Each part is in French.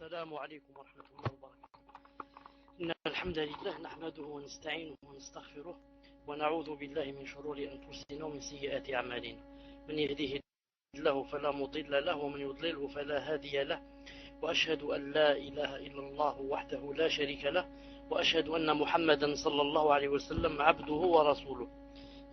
السلام عليكم ورحمة الله وبركاته. إن الحمد لله نحمده ونستعينه ونستغفره ونعوذ بالله من شرور أنفسنا ومن سيئات أعمالنا. من يهديه الله فلا مضل له ومن يضلله فلا هادي له، وأشهد أن لا إله إلا الله وحده لا شريك له، وأشهد أن محمدا صلى الله عليه وسلم عبده ورسوله.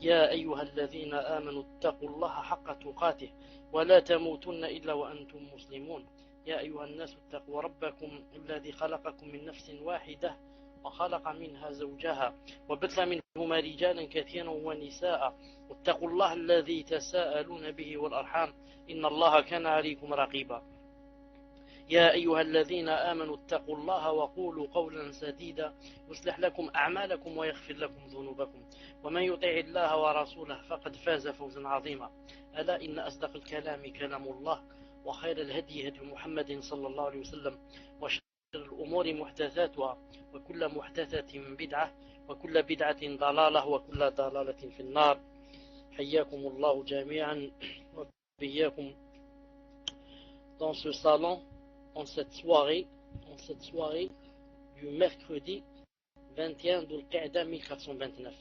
يا أيها الذين آمنوا اتقوا الله حق تقاته ولا تموتن إلا وأنتم مسلمون. يا أيها الناس اتقوا ربكم الذي خلقكم من نفس واحدة وخلق منها زوجها وبث منهما رجالا كثيرا ونساء، واتقوا الله الذي تساءلون به والأرحام إن الله كان عليكم رقيبا. يا أيها الذين آمنوا اتقوا الله وقولوا قولا سديدا يصلح لكم أعمالكم ويغفر لكم ذنوبكم، ومن يطع الله ورسوله فقد فاز فوزا عظيما. ألا إن أصدق الكلام كلام الله، وخير الهدي هدي محمد صلى الله عليه وسلم، وشر الأمور محدثاتها، وكل محدثة بدعة، وكل بدعة ضلالة، وكل ضلالة في النار. حياكم الله جميعا وبياكم dans ce salon, en cette soirée du mercredi 21 d'Ul-Qa'da 1429,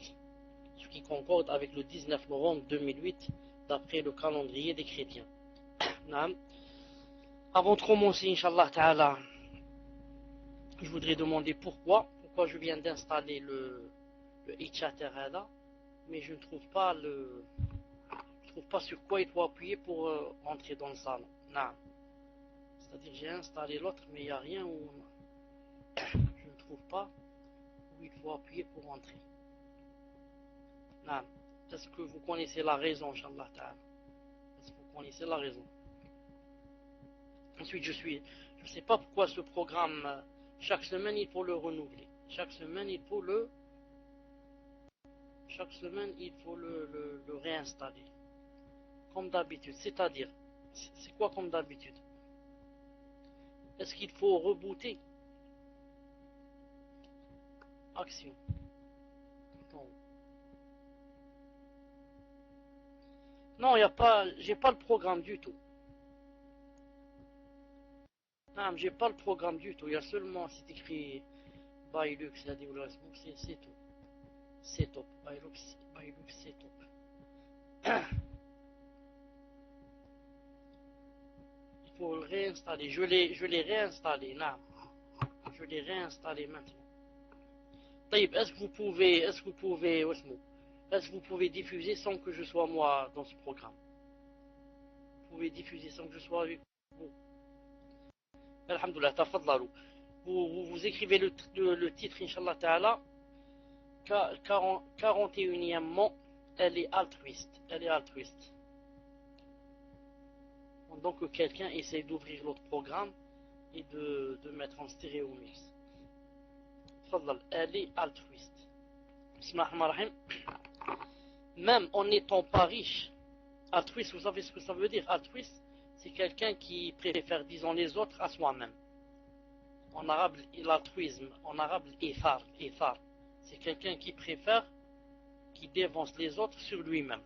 ce qui concorde avec le 19 novembre 2008 d'après le calendrier des chrétiens. Avant de commencer, Inch'Allah Ta'ala, je voudrais demander pourquoi je viens d'installer le e-chatter là, mais je ne trouve pas sur quoi il faut appuyer pour entrer dans le salon. C'est-à-dire j'ai installé l'autre, mais il n'y a rien où je ne trouve pas où il faut appuyer pour entrer. Est-ce que vous connaissez la raison, Inch'Allah Ta'ala? Est-ce que vous connaissez la raison? Ensuite, je ne sais pas pourquoi ce programme, chaque semaine il faut le renouveler. Chaque semaine il faut le réinstaller. Comme d'habitude. C'est-à-dire, c'est quoi comme d'habitude? Est-ce qu'il faut rebooter? Action. Non, j'ai pas le programme du tout. Non, j'ai pas le programme du tout. Il y a seulement, c'est écrit Bailux, c'est tout. C'est top. Bailux, c'est top. Il faut le réinstaller. Je l'ai réinstallé. Non. Je l'ai réinstallé maintenant. Est-ce que vous pouvez diffuser sans que je sois moi dans ce programme? Vous pouvez diffuser sans que je sois avec vous. Alhamdoulilah, tafadlalou. Vous écrivez le titre, Inch'Allah Ta'ala, 41e, elle est altruiste. Donc que quelqu'un essaie d'ouvrir l'autre programme et de mettre en stéréo mix. Elle est altruiste. Bismillahirrahmanirrahim. Même en n'étant pas riche, altruiste, vous savez ce que ça veut dire? Altruiste, c'est quelqu'un qui préfère, disons, les autres à soi-même. En arabe, l'altruisme, en arabe, l'ithar, c'est quelqu'un qui préfère, qui dévance les autres sur lui-même.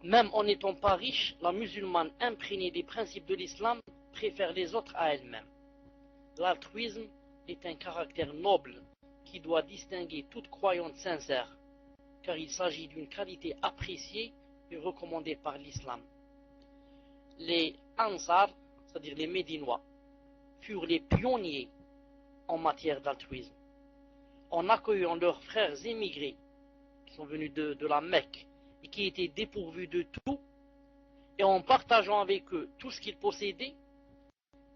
Même en n'étant pas riche, la musulmane imprégnée des principes de l'islam préfère les autres à elle-même. L'altruisme est un caractère noble qui doit distinguer toute croyante sincère, car il s'agit d'une qualité appréciée et recommandée par l'islam. Les Ansar, c'est-à-dire les Médinois, furent les pionniers en matière d'altruisme. En accueillant leurs frères émigrés qui sont venus de la Mecque et qui étaient dépourvus de tout, et en partageant avec eux tout ce qu'ils possédaient,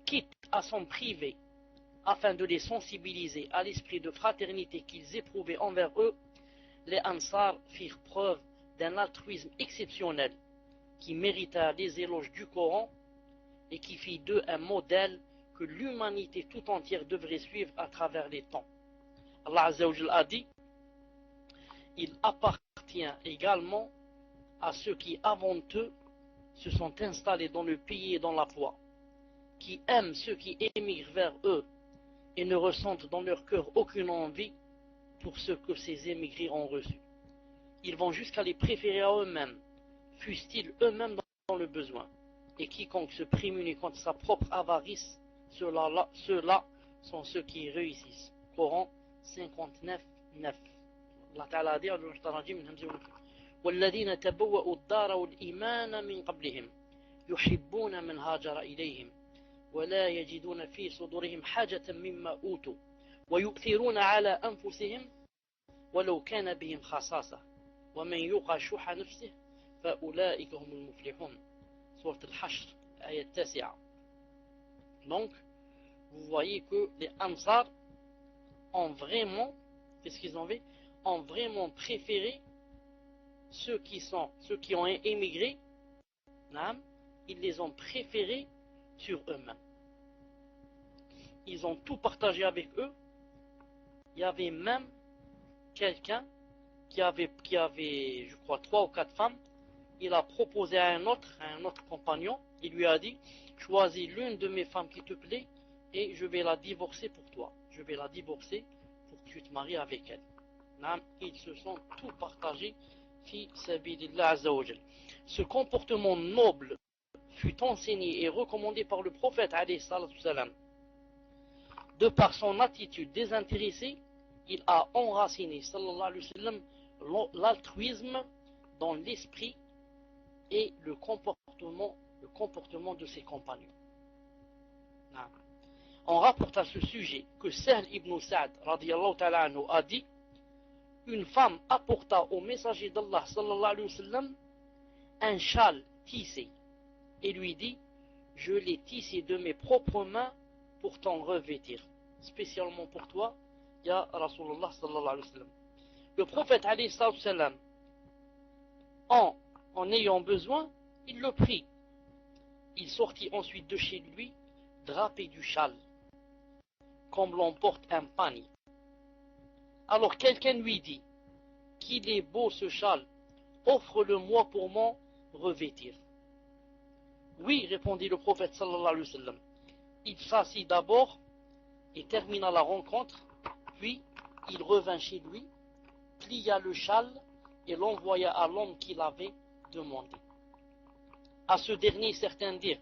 quitte à s'en priver afin de les sensibiliser à l'esprit de fraternité qu'ils éprouvaient envers eux, les Ansar firent preuve d'un altruisme exceptionnel qui mérita les éloges du Coran et qui fit d'eux un modèle que l'humanité tout entière devrait suivre à travers les temps. Allah Azza wa Jalla a dit: il appartient également à ceux qui avant eux se sont installés dans le pays et dans la foi, qui aiment ceux qui émigrent vers eux et ne ressentent dans leur cœur aucune envie pour ce que ces émigrés ont reçu. Ils vont jusqu'à les préférer à eux-mêmes, fussent-ils eux-mêmes dans le besoin. Et quiconque se prémunit contre sa propre avarice Ceux-là sont ceux qui réussissent. Coran 59, 9. Allah Ta'ala a dit والذين تبوأوا الدار والإيمان من قبلهم يحبون من هاجر إليهم ولا يجدون في صدورهم حاجة مما أوتوا ويؤثرون على أنفسهم ولو كان بهم خصاصة ومن يوق شح نفسه فأولئك هم المفلحون. Sourate Al-Hashr, ayat 9. Donc, vous voyez que les Ansar ont vraiment, qu'est-ce qu'ils ont fait? Ont vraiment préféré ceux qui ont émigré, ils les ont préférés sur eux-mêmes. Ils ont tout partagé avec eux. Il y avait même quelqu'un qui avait, je crois, 3 ou 4 femmes. Il a proposé à un autre compagnon, il lui a dit, choisis l'une de mes femmes qui te plaît et je vais la divorcer pour toi. Je vais la divorcer pour que tu te maries avec elle. Ils se sont tout partagés. Ce comportement noble fut enseigné et recommandé par le prophète alayhi salatu salam. De par son attitude désintéressée, il a enraciné sallallahu alayhi wa sallam l'altruisme dans l'esprit et le comportement de ses compagnons. On rapporte à ce sujet que Sahl ibn Sa'd radiyallahu ta'ala anhu a dit: une femme apporta au messager d'Allah sallallahu alayhi wa sallam un châle tissé et lui dit: je l'ai tissé de mes propres mains pour t'en revêtir, spécialement pour toi, ya Rasulullah sallallahu alayhi wa sallam. Le prophète alayhi sallam, en ayant besoin, il le prit. Il sortit ensuite de chez lui, drapé du châle, comme l'on porte un panier. Alors quelqu'un lui dit: qu'il est beau ce châle, offre-le-moi pour m'en revêtir. Oui, répondit le prophète sallallahu alayhi wa sallam. Il s'assit d'abord et termina la rencontre, puis il revint chez lui, plia le châle et l'envoya à l'homme qui l'avait demandé. À ce dernier, certains dirent: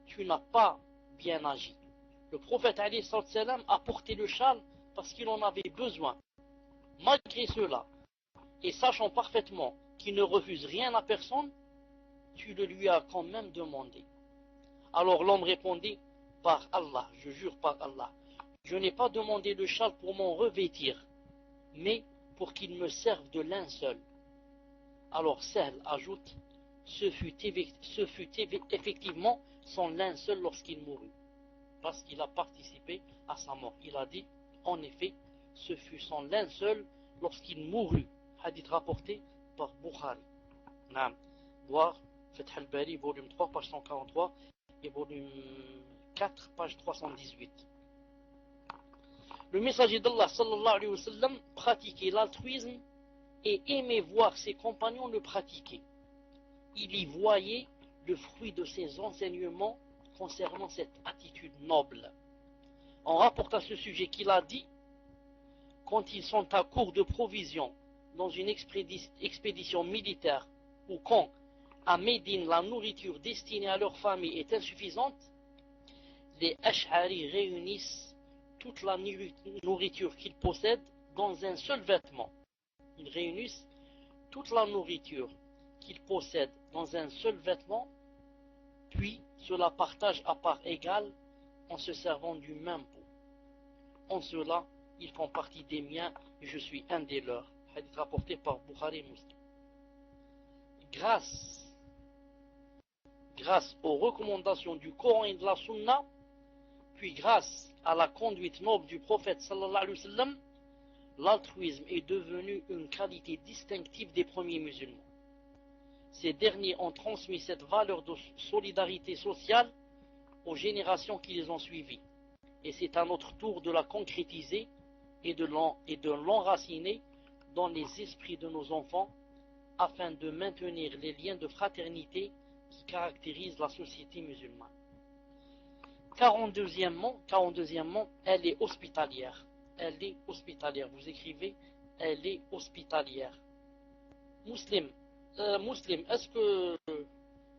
tu n'as pas bien agi. Le prophète alayhi salam a porté le châle parce qu'il en avait besoin. Malgré cela, et sachant parfaitement qu'il ne refuse rien à personne, tu le lui as quand même demandé. Alors l'homme répondit: par Allah, je jure par Allah, je n'ai pas demandé le châle pour m'en revêtir, mais pour qu'il me serve de linceul. Alors Sahl ajoute: ce fut effectivement son linceul lorsqu'il mourut, parce qu'il a participé à sa mort. Il a dit: en effet, ce fut son linceul lorsqu'il mourut. Hadith rapporté par Bukhari. Voir Fath al-Bari, volume 3, page 143 et volume 4, page 318. Le messager d'Allah sallallahu alayhi wa sallam pratiquait l'altruisme et aimait voir ses compagnons le pratiquer. Il y voyait le fruit de ses enseignements concernant cette attitude noble. On rapporte à ce sujet qu'il a dit: quand ils sont à court de provisions dans une expédition militaire, ou quand à Médine la nourriture destinée à leur famille est insuffisante, les Ash'ari réunissent toute la nourriture qu'ils possèdent dans un seul vêtement. Ils réunissent toute la nourriture qu'ils possèdent dans un seul vêtement, puis se la partagent à part égale en se servant du même pot. En cela, ils font partie des miens et je suis un des leurs. Hadith rapporté par Bukhari et Muslim. Grâce aux recommandations du Coran et de la Sunna, puis grâce à la conduite noble du prophète sallallahu alayhi wa sallam, l'altruisme est devenu une qualité distinctive des premiers musulmans. Ces derniers ont transmis cette valeur de solidarité sociale aux générations qui les ont suivies. Et c'est à notre tour de la concrétiser et de l'enraciner dans les esprits de nos enfants afin de maintenir les liens de fraternité qui caractérisent la société musulmane. 42e, elle est hospitalière. Elle est hospitalière. Vous écrivez: elle est hospitalière. Muslim, est-ce que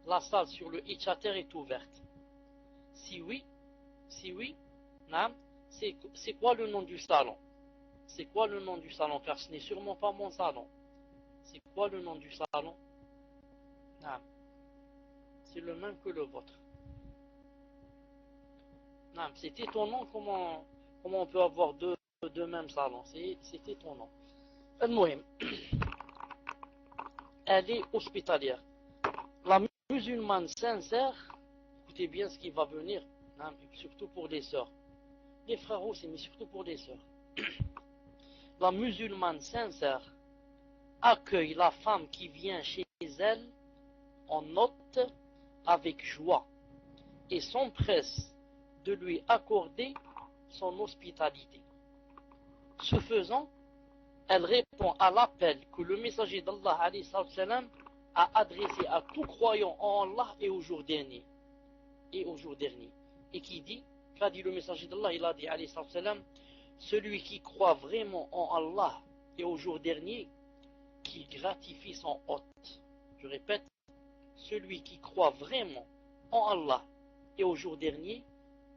la salle sur le Hitchater est ouverte? Si oui, C'est quoi le nom du salon? C'est quoi le nom du salon? Car ce n'est sûrement pas mon salon. C'est quoi le nom du salon? C'est le même que le vôtre. C'est étonnant comment on peut avoir deux mêmes salons. C'est étonnant. المهم, elle est hospitalière. La musulmane sincère, écoutez bien ce qui va venir, surtout pour les sœurs. Les frères aussi, mais surtout pour les sœurs. La musulmane sincère accueille la femme qui vient chez elle en hôte avec joie et s'empresse de lui accorder son hospitalité. Ce faisant, elle répond à l'appel que le messager d'Allah a adressé à tout croyant en Allah et au jour dernier. Et qui dit, qu'a dit le messager d'Allah? Il a dit, celui qui croit vraiment en Allah et au jour dernier, qu'il gratifie son hôte. Je répète, celui qui croit vraiment en Allah et au jour dernier,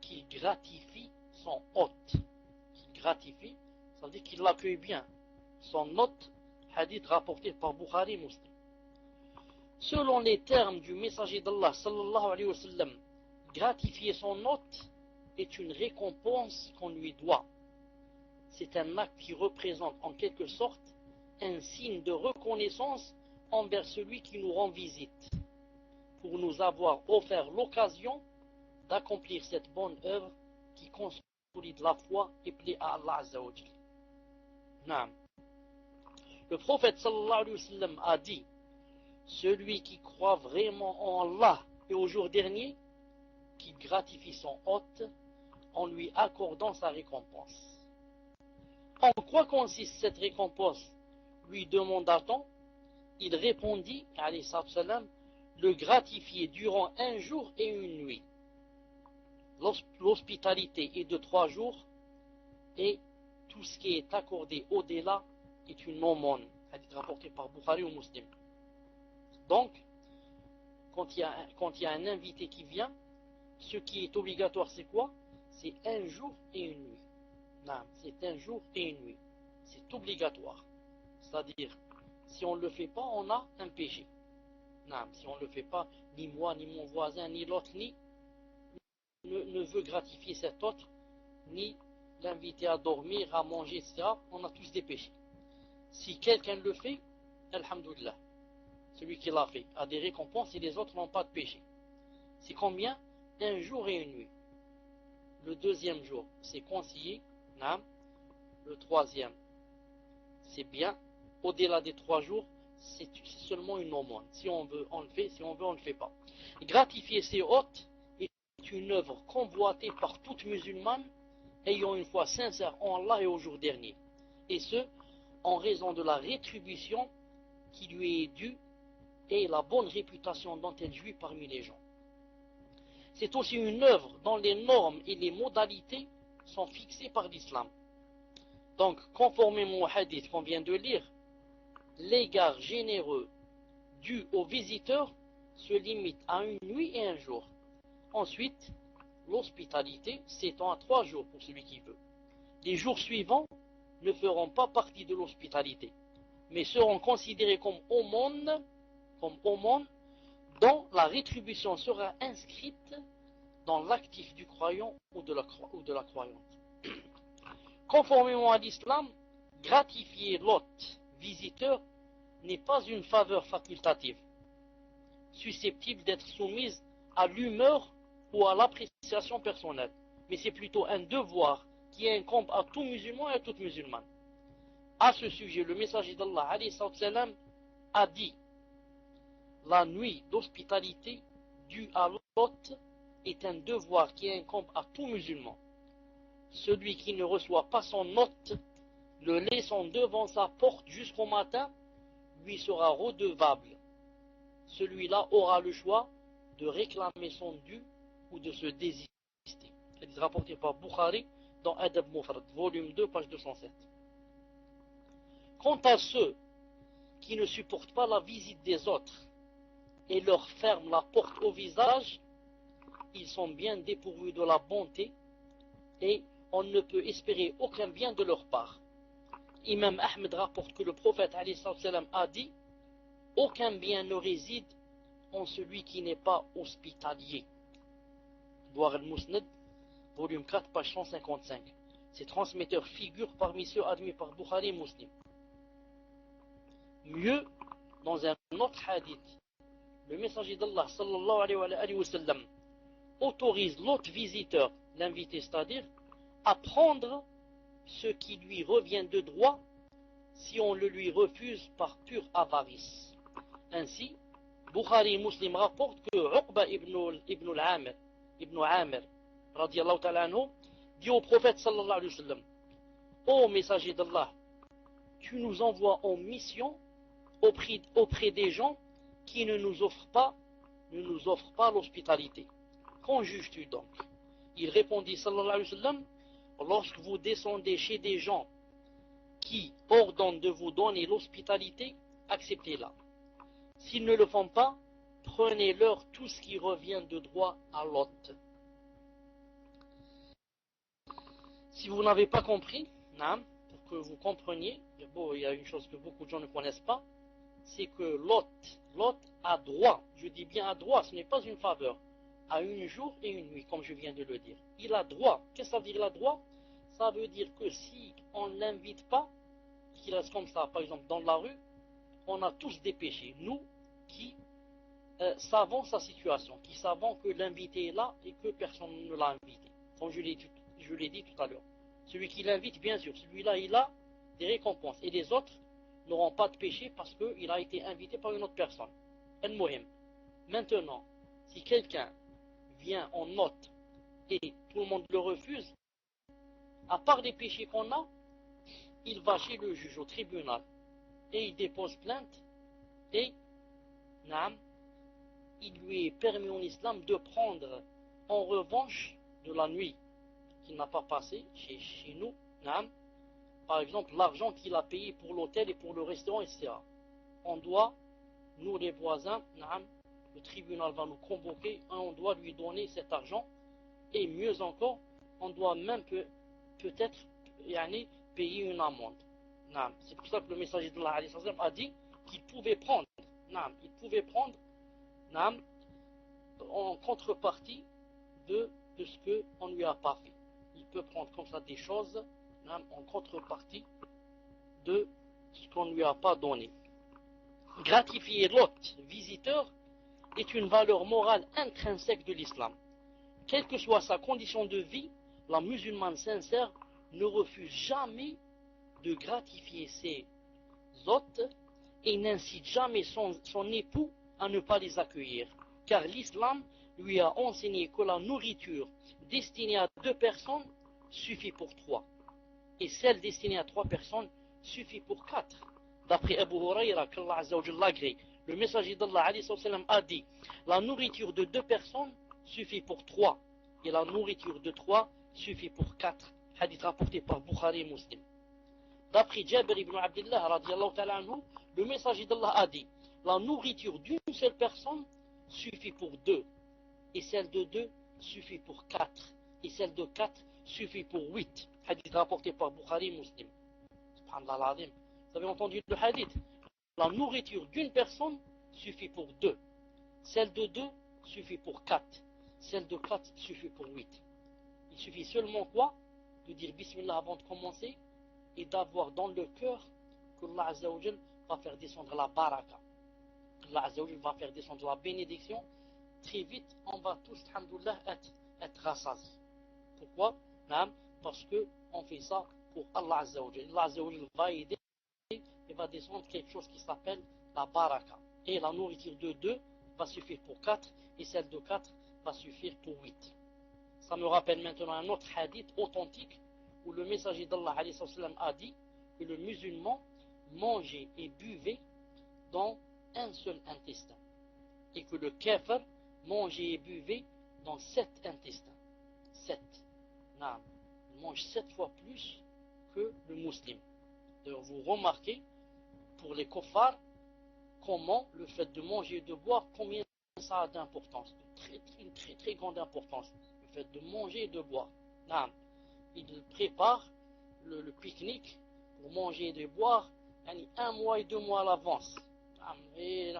qu'il gratifie son hôte. Qu'il gratifie, ça veut dire qu'il l'accueille bien. Son hôte, hadith rapporté par Bukhari Muslim. Selon les termes du messager d'Allah sallallahu alayhi wa sallam, gratifier son hôte est une récompense qu'on lui doit. C'est un acte qui représente en quelque sorte un signe de reconnaissance envers celui qui nous rend visite, pour nous avoir offert l'occasion d'accomplir cette bonne œuvre qui consolide la foi et plaît à Allah Azza wa Jal. Le prophète sallallahu alayhi wa sallam a dit, celui qui croit vraiment en Allah et au jour dernier, qui gratifie son hôte en lui accordant sa récompense. En quoi consiste cette récompense? Lui demanda-t-on. Il répondit, alayhi salam, le gratifier durant un jour et une nuit. L'hospitalité est de 3 jours et tout ce qui est accordé au-delà est une aumône. Hadith rapporté par Bukhari ou Muslim. Donc, quand il y a un invité qui vient, ce qui est obligatoire, c'est quoi? C'est un jour et une nuit. C'est un jour et une nuit. C'est obligatoire. C'est-à-dire, si on ne le fait pas, on a un péché. Si on ne le fait pas, ni moi, ni mon voisin, ni l'autre, ni ne veut gratifier cet autre, ni l'inviter à dormir, à manger, etc. On a tous des péchés. Si quelqu'un le fait, alhamdoulilah, celui qui l'a fait a des récompenses et les autres n'ont pas de péché. C'est combien? Un jour et une nuit. Le deuxième jour, c'est conseillé. Le troisième, c'est bien. Au-delà des 3 jours, c'est seulement une aumône. Si on veut, on le fait. Si on veut, on ne le fait pas. Gratifier ses hôtes est une œuvre convoitée par toute musulmane ayant une foi sincère en Allah et au jour dernier. Et ce, en raison de la rétribution qui lui est due et la bonne réputation dont elle jouit parmi les gens. C'est aussi une œuvre dont les normes et les modalités sont fixées par l'islam. Donc, conformément au hadith qu'on vient de lire, l'égard généreux dû aux visiteurs se limite à une nuit et un jour. Ensuite, l'hospitalité s'étend à 3 jours pour celui qui veut. Les jours suivants ne feront pas partie de l'hospitalité, mais seront considérés comme aumônes, dont la rétribution sera inscrite dans l'actif du croyant ou de la croyante. Conformément à l'islam, gratifier l'hôte visiteur n'est pas une faveur facultative, susceptible d'être soumise à l'humeur ou à l'appréciation personnelle, mais c'est plutôt un devoir qui incombe à tout musulman et à toute musulmane. À ce sujet, le messager d'Allah alayhi salam a dit: la nuit d'hospitalité due à l'hôte est un devoir qui incombe à tout musulman. Celui qui ne reçoit pas son hôte, le laissant devant sa porte jusqu'au matin, lui sera redevable. Celui-là aura le choix de réclamer son dû ou de se désister. C'est rapporté par Bukhari dans Adab Mufrad, volume 2, page 207. Quant à ceux qui ne supportent pas la visite des autres et leur ferment la porte au visage, ils sont bien dépourvus de la bonté et on ne peut espérer aucun bien de leur part. Imam Ahmed rapporte que le prophète a dit: aucun bien ne réside en celui qui n'est pas hospitalier. Boire al-Musnad, volume 4, page 155. Ces transmetteurs figurent parmi ceux admis par Bukhari et Muslim. Mieux, dans un autre hadith, le messager d'Allah sallallahu alayhi wa sallam autorise l'autre visiteur, l'invité, c'est-à-dire, à prendre ce qui lui revient de droit si on le lui refuse par pure avarice. Ainsi, Bukhari et Muslim rapportent que Uqba ibn Amir, radiallahu ta'ala anhu, dit au prophète sallallahu alayhi wa sallam: ô messager d'Allah, tu nous envoies en mission auprès des gens qui ne nous offrent pas l'hospitalité. Qu'en juges-tu donc? Il répondit sallallahu alayhi wa sallam: lorsque vous descendez chez des gens qui ordonnent de vous donner l'hospitalité, acceptez-la. S'ils ne le font pas, prenez-leur tout ce qui revient de droit à l'hôte. Si vous n'avez pas compris, pour que vous compreniez, il y a une chose que beaucoup de gens ne connaissent pas, c'est que l'hôte a droit, je dis bien a droit, ce n'est pas une faveur, à un jour et une nuit, comme je viens de le dire. Il a droit. Qu'est-ce que ça veut dire, il a droit? Ça veut dire que si on ne l'invite pas, qu'il reste comme ça, par exemple dans la rue, on a tous des péchés, nous qui savons sa situation, qui savons que l'invité est là et que personne ne l'a invité. Comme je l'ai dit tout à l'heure. Celui qui l'invite, bien sûr, celui-là, il a des récompenses. Et les autres n'auront pas de péché parce qu'il a été invité par une autre personne. Maintenant, si quelqu'un vient en note et tout le monde le refuse, à part les péchés qu'on a, il va chez le juge au tribunal et il dépose plainte et il lui est permis en islam de prendre en revanche de la nuit qu'il n'a pas passé chez nous, par exemple l'argent qu'il a payé pour l'hôtel et pour le restaurant, etc. On doit, nous les voisins, le tribunal va nous convoquer et on doit lui donner cet argent, et mieux encore, on doit même peut-être payer une amende. C'est pour ça que le messager de Allah a dit qu'il pouvait prendre, en contrepartie de ce qu'on ne lui a pas fait. Il peut prendre comme ça des choses en contrepartie de ce qu'on ne lui a pas donné. Gratifier l'hôte visiteur est une valeur morale intrinsèque de l'islam. Quelle que soit sa condition de vie, la musulmane sincère ne refuse jamais de gratifier ses hôtes et n'incite jamais son époux à ne pas les accueillir. Car l'islam lui a enseigné que la nourriture destinée à 2 personnes suffit pour 3. Et celle destinée à 3 personnes suffit pour 4. D'après Abu Huraira, qu'Allah Azza wa Jalla agrée, le messager d'Allah a dit: la nourriture de 2 personnes suffit pour 3. Et la nourriture de 3 suffit pour 4. Hadith rapporté par Bukhari et Muslim. D'après Jabir ibn Abdullah, radiallahu ta'ala anhu, le messager d'Allah a dit: la nourriture d'une seule personne suffit pour 2. Et celle de 2 suffit pour 4. Et celle de 4 suffit pour 8. Hadith rapporté par Bukhari et Muslim. Subhanallah al-Azim. Vous avez entendu le hadith? La nourriture d'une personne suffit pour 2. Celle de 2 suffit pour 4. Celle de 4 suffit pour 8. Il suffit seulement quoi? De dire Bismillah avant de commencer et d'avoir dans le cœur que Allah Azza wa Jal va faire descendre la baraka. Allah Azza wa Jal va faire descendre la bénédiction. Très vite, on va tous, alhamdoulilah, être rassasiés. Pourquoi? Parce qu'on fait ça pour Allah Azza wa Jal. Allah Azza wa Jal va aider et va descendre quelque chose qui s'appelle la baraka. Et la nourriture de 2 va suffire pour 4 et celle de 4 va suffire pour 8. Ça me rappelle maintenant un autre hadith authentique où le messager d'Allah a dit que le musulman mangeait et buvait dans un seul intestin et que le kafir mangeait et buvait dans 7 intestins. 7. Il mange 7 fois plus que le musulman. D'ailleurs, vous remarquez pour les kuffars comment le fait de manger et de boire, combien ça a d'importance, une très grande importance, le fait de manger et de boire. il prépare le pique-nique pour manger et de boire un mois et 2 mois à l'avance. Et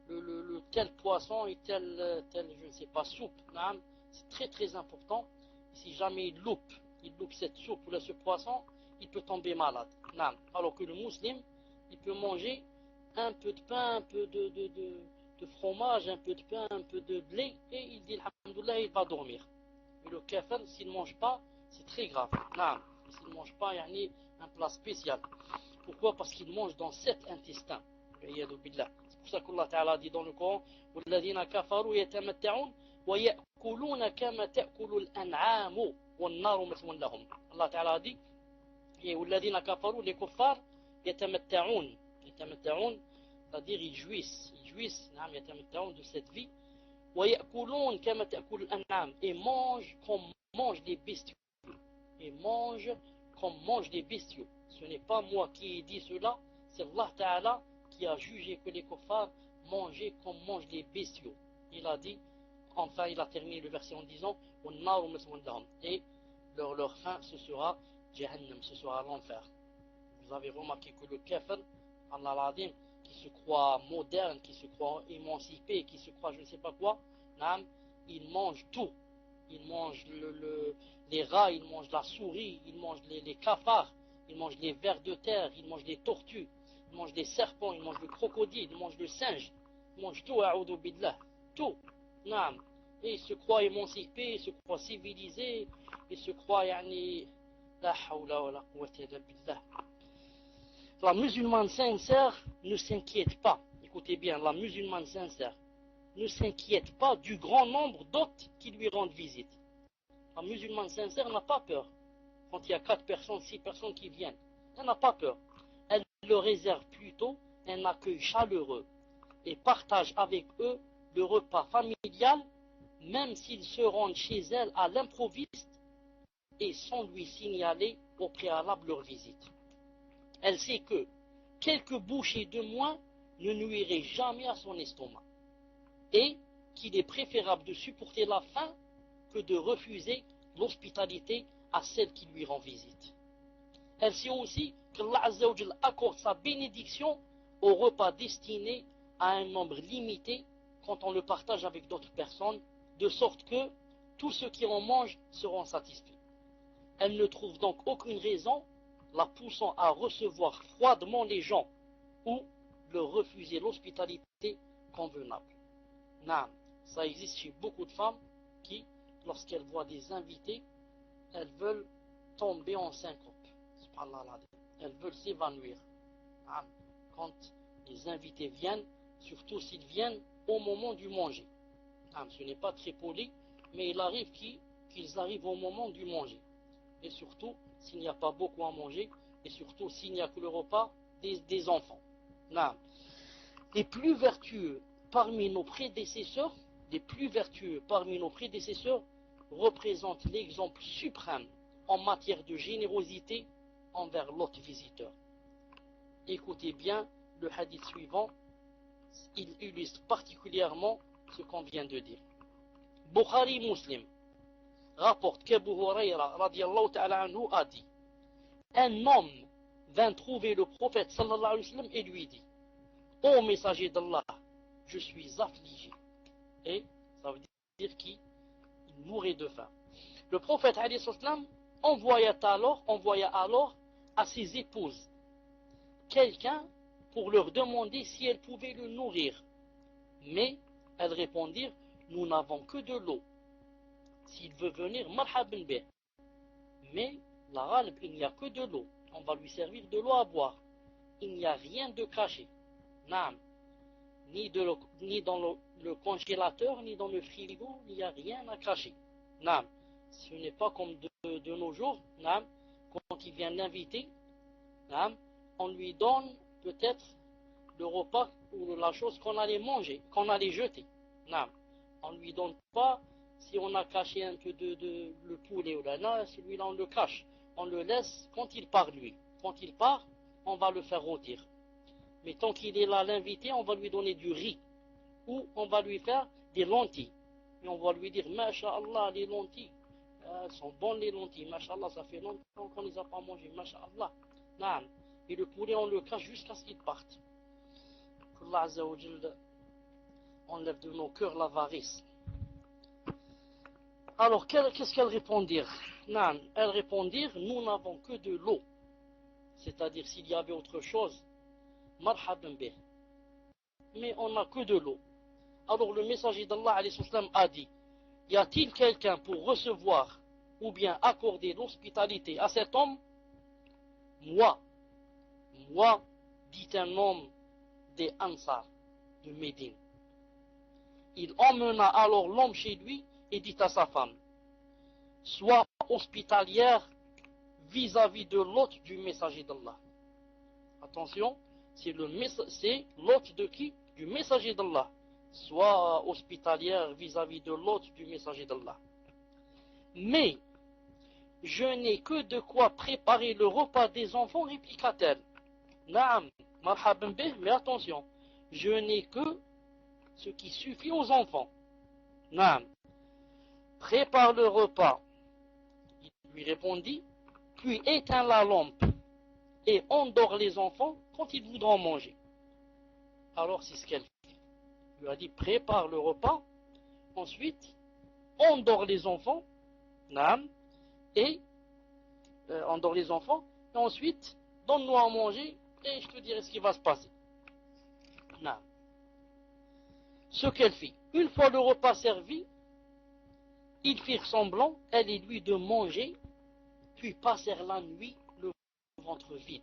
le tel poisson et tel je ne sais pas soupe, c'est très très important. Si jamais il loupe cette soupe ou ce poisson, il peut tomber malade. Alors que le musulman, il peut manger un peu de pain, un peu de fromage, un peu de pain, un peu de blé, et il dit alhamdoulilah, il va dormir. Mais le kafir, s'il ne mange pas, c'est très grave. S'il ne mange pas, il y a un plat spécial. Pourquoi? Parce qu'il mange dans 7 intestins. C'est pour ça qu'Allah Ta'ala dit dans le Coran وَالَّذِينَ كَفَرُوا يَتَمَتَّعُونَ وَيَأْكُلُونَ كَمَا تَأْكُلُ الْأَنْعَامُ وَالنَّارُ مَثْوًى لَهُم. Allah Ta'ala dit وَالَّذِينَ كَفَرُوا, les kuffars, يَتَمَتَّعُونَ, c'est-à-dire ils jouissent يَتَمَتَّعُونَ de cette vie. وَيَأْكُلُونَ كَمَا تَأْكُلُ الْأَنْعَامُ, et mangent comme mangent les bestiaux. Et mangent comme mangent les bestiaux. Ce n'est pas moi qui ai dit cela, c'est Allah Ta'ala qui a jugé que les kuffars mangeaient comme mangent les bestiaux. Il a dit, enfin il a terminé le verset en disant et leur fin ce sera Jahannam, ce sera l'enfer. Vous avez remarqué que le kafir, Allah l'Adim, qui se croit moderne, qui se croit émancipé, qui se croit je ne sais pas quoi, il mange tout. Il mange les rats, il mange la souris, il mange les cafards, il mange les vers de terre, il mange les tortues, il mange les serpents, il mange le crocodile, il mange le singe, il mange tout, a'udhu billah, tout. Et il se croit émancipé, il se croit civilisé, il se croit la hawla wa la quwwata illa billah. La musulmane sincère ne s'inquiète pas, écoutez bien, la musulmane sincère ne s'inquiète pas du grand nombre d'hôtes qui lui rendent visite. La musulmane sincère n'a pas peur. Quand il y a 4 personnes, 6 personnes qui viennent, elle n'a pas peur. Elle leur réserve plutôt un accueil chaleureux et partage avec eux le repas familial, même s'ils se rendent chez elle à l'improviste et sans lui signaler au préalable leur visite. Elle sait que quelques bouchées de moins ne nuiraient jamais à son estomac, et qu'il est préférable de supporter la faim que de refuser l'hospitalité à celle qui lui rend visite. Elle sait aussi qu'Allah Azza wa Jalla accorde sa bénédiction au repas destiné à un nombre limité quand on le partage avec d'autres personnes, de sorte que tous ceux qui en mangent seront satisfaits. Elle ne trouve donc aucune raison la poussant à recevoir froidement les gens ou leur refuser l'hospitalité convenable. Ça existe chez beaucoup de femmes qui, lorsqu'elles voient des invités, elles veulent tomber en syncope. Elles veulent s'évanouir. Quand les invités viennent, surtout s'ils viennent au moment du manger. Ce n'est pas très poli, mais il arrive qu'ils arrivent au moment du manger. Et surtout, s'il n'y a pas beaucoup à manger, et surtout s'il n'y a que le repas des enfants. Les plus vertueux parmi nos prédécesseurs, représentent l'exemple suprême en matière de générosité envers l'hôte visiteur. Écoutez bien le hadith suivant, il illustre particulièrement ce qu'on vient de dire. Bukhari Muslim rapporte qu'Abu Hurayra radiallahu ta'ala anhu a dit: un homme vint trouver le prophète sallallahu alayhi wa sallam et lui dit: ô messager d'Allah, je suis affligé. Et ça veut dire qu'il mourait de faim. Le prophète alayhi wa sallam envoya alors à ses épouses quelqu'un pour leur demander si elles pouvaient le nourrir. Mais elles répondirent: nous n'avons que de l'eau. S'il veut venir, marhaban bih. Mais la ghalb, il n'y a que de l'eau. On va lui servir de l'eau à boire. Il n'y a rien de caché. Ni dans le congélateur, ni dans le frigo, il n'y a rien à cacher. Ce n'est pas comme de nos jours. Quand il vient l'inviter, on lui donne peut-être le repas ou la chose qu'on allait manger, qu'on allait jeter. On ne lui donne pas, si on a caché un peu le poulet ou la celui-là on le cache. On le laisse quand il part lui. Quand il part, on va le faire rôtir. Mais tant qu'il est là l'invité, on va lui donner du riz. Ou on va lui faire des lentilles. Et on va lui dire: Masha'Allah, les lentilles, Elles sont bonnes les lentilles, mashallah, ça fait longtemps qu'on ne les a pas mangées, mashallah. Naam. Et le poulet, on le cache jusqu'à ce qu'il parte. Qu'Allah Azza wa Jal enlève de nos cœurs l'avarice. Alors, qu'est-ce qu'elle répond dire? Naam. Elle répond dire, nous n'avons que de l'eau. C'est-à-dire, s'il y avait autre chose, marhaban bih. Mais on n'a que de l'eau. Alors, le messager d'Allah alayhi salam a dit, y a-t-il quelqu'un pour recevoir ou bien accorder l'hospitalité à cet homme? Moi, dit un homme des Ansar de Médine. Il emmena alors l'homme chez lui et dit à sa femme, sois hospitalière vis-à-vis de l'hôte du messager d'Allah. Attention, c'est l'hôte de qui? Du messager d'Allah. Sois hospitalière vis-à-vis de l'hôte du messager d'Allah. Mais je n'ai que de quoi préparer le repas des enfants, répliqua-t-elle. Naam, marhaban bih, mais attention, je n'ai que ce qui suffit aux enfants. Naam, prépare le repas. Il lui répondit, puis éteins la lampe et endors les enfants quand ils voudront manger. Alors c'est ce qu'elle fait. Il lui a dit, prépare le repas, ensuite endors les enfants, naam, et endors les enfants, et ensuite donne-nous à manger et je te dirai ce qui va se passer. Naam. Ce qu'elle fit, une fois le repas servi, ils firent semblant, elle et lui, de manger, puis passèrent la nuit le ventre vide.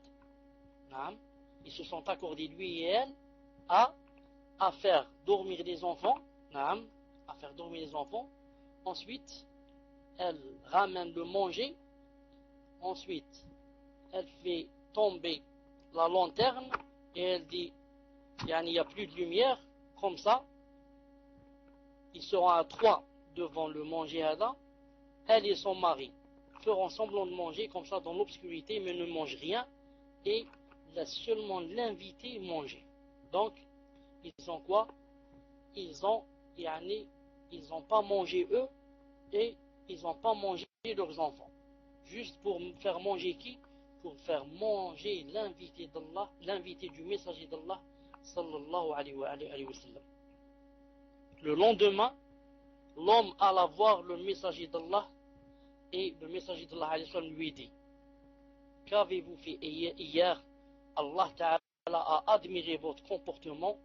Naam. Ils se sont accordés, lui et elle, à faire dormir les enfants. Naam. À faire dormir les enfants. Ensuite, elle ramène le manger. Ensuite, elle fait tomber la lanterne et elle dit, il n'y a plus de lumière, comme ça, ils seront à trois devant le manger là. Elle et son mari feront semblant de manger comme ça dans l'obscurité, mais ne mangent rien et laissent seulement l'invité manger. Donc, ils ont quoi? Ils n'ont pas mangé eux et ils n'ont pas mangé leurs enfants. Juste pour faire manger qui? Pour faire manger l'invité d'Allah, l'invité du messager d'Allah, sallallahu alayhi wa sallam. Le lendemain, l'homme alla voir le messager d'Allah et le messager d'Allah alayhi wa sallam lui dit, qu'avez-vous fait hier? Allah Ta'ala a admiré votre comportement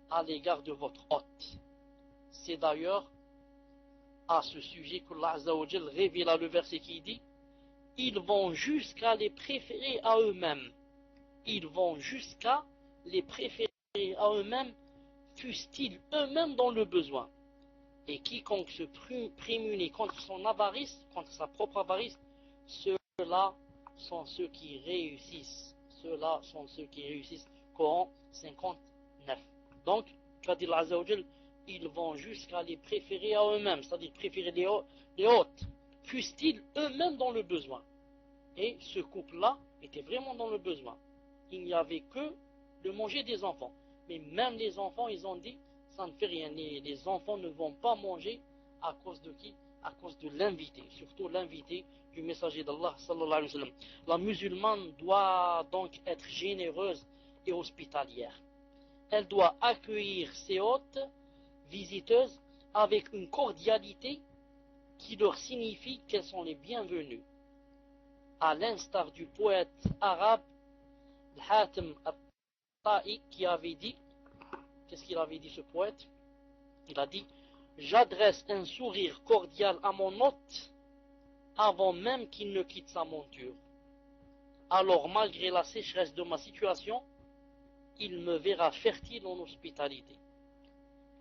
à l'égard de votre hôte. C'est d'ailleurs à ce sujet qu'Allah Azza wa Jal révéla le verset qui dit, ils vont jusqu'à les préférer à eux-mêmes. Ils vont jusqu'à les préférer à eux-mêmes, fussent-ils eux-mêmes dans le besoin. Et quiconque se prémunit contre son avarice, contre sa propre avarice, ceux-là sont ceux qui réussissent. Ceux-là sont ceux qui réussissent. Coran 59. Donc, tu as dit l'Azza wa Jal, ils vont jusqu'à les préférer à eux-mêmes, c'est-à-dire préférer les hôtes, fussent-ils eux-mêmes dans le besoin. Et ce couple-là était vraiment dans le besoin. Il n'y avait que de manger des enfants. Mais même les enfants, ils ont dit, ça ne fait rien. Les enfants ne vont pas manger à cause de qui? À cause de l'invité, surtout l'invité du messager d'Allah, sallallahu alayhi wa sallam. La musulmane doit donc être généreuse et hospitalière. Elle doit accueillir ses hôtes, visiteuses, avec une cordialité qui leur signifie qu'elles sont les bienvenues. À l'instar du poète arabe Hatim al-Ta'i qui avait dit, qu'est-ce qu'il avait dit ce poète? Il a dit, j'adresse un sourire cordial à mon hôte avant même qu'il ne quitte sa monture. Alors malgré la sécheresse de ma situation, il me verra fertile en hospitalité.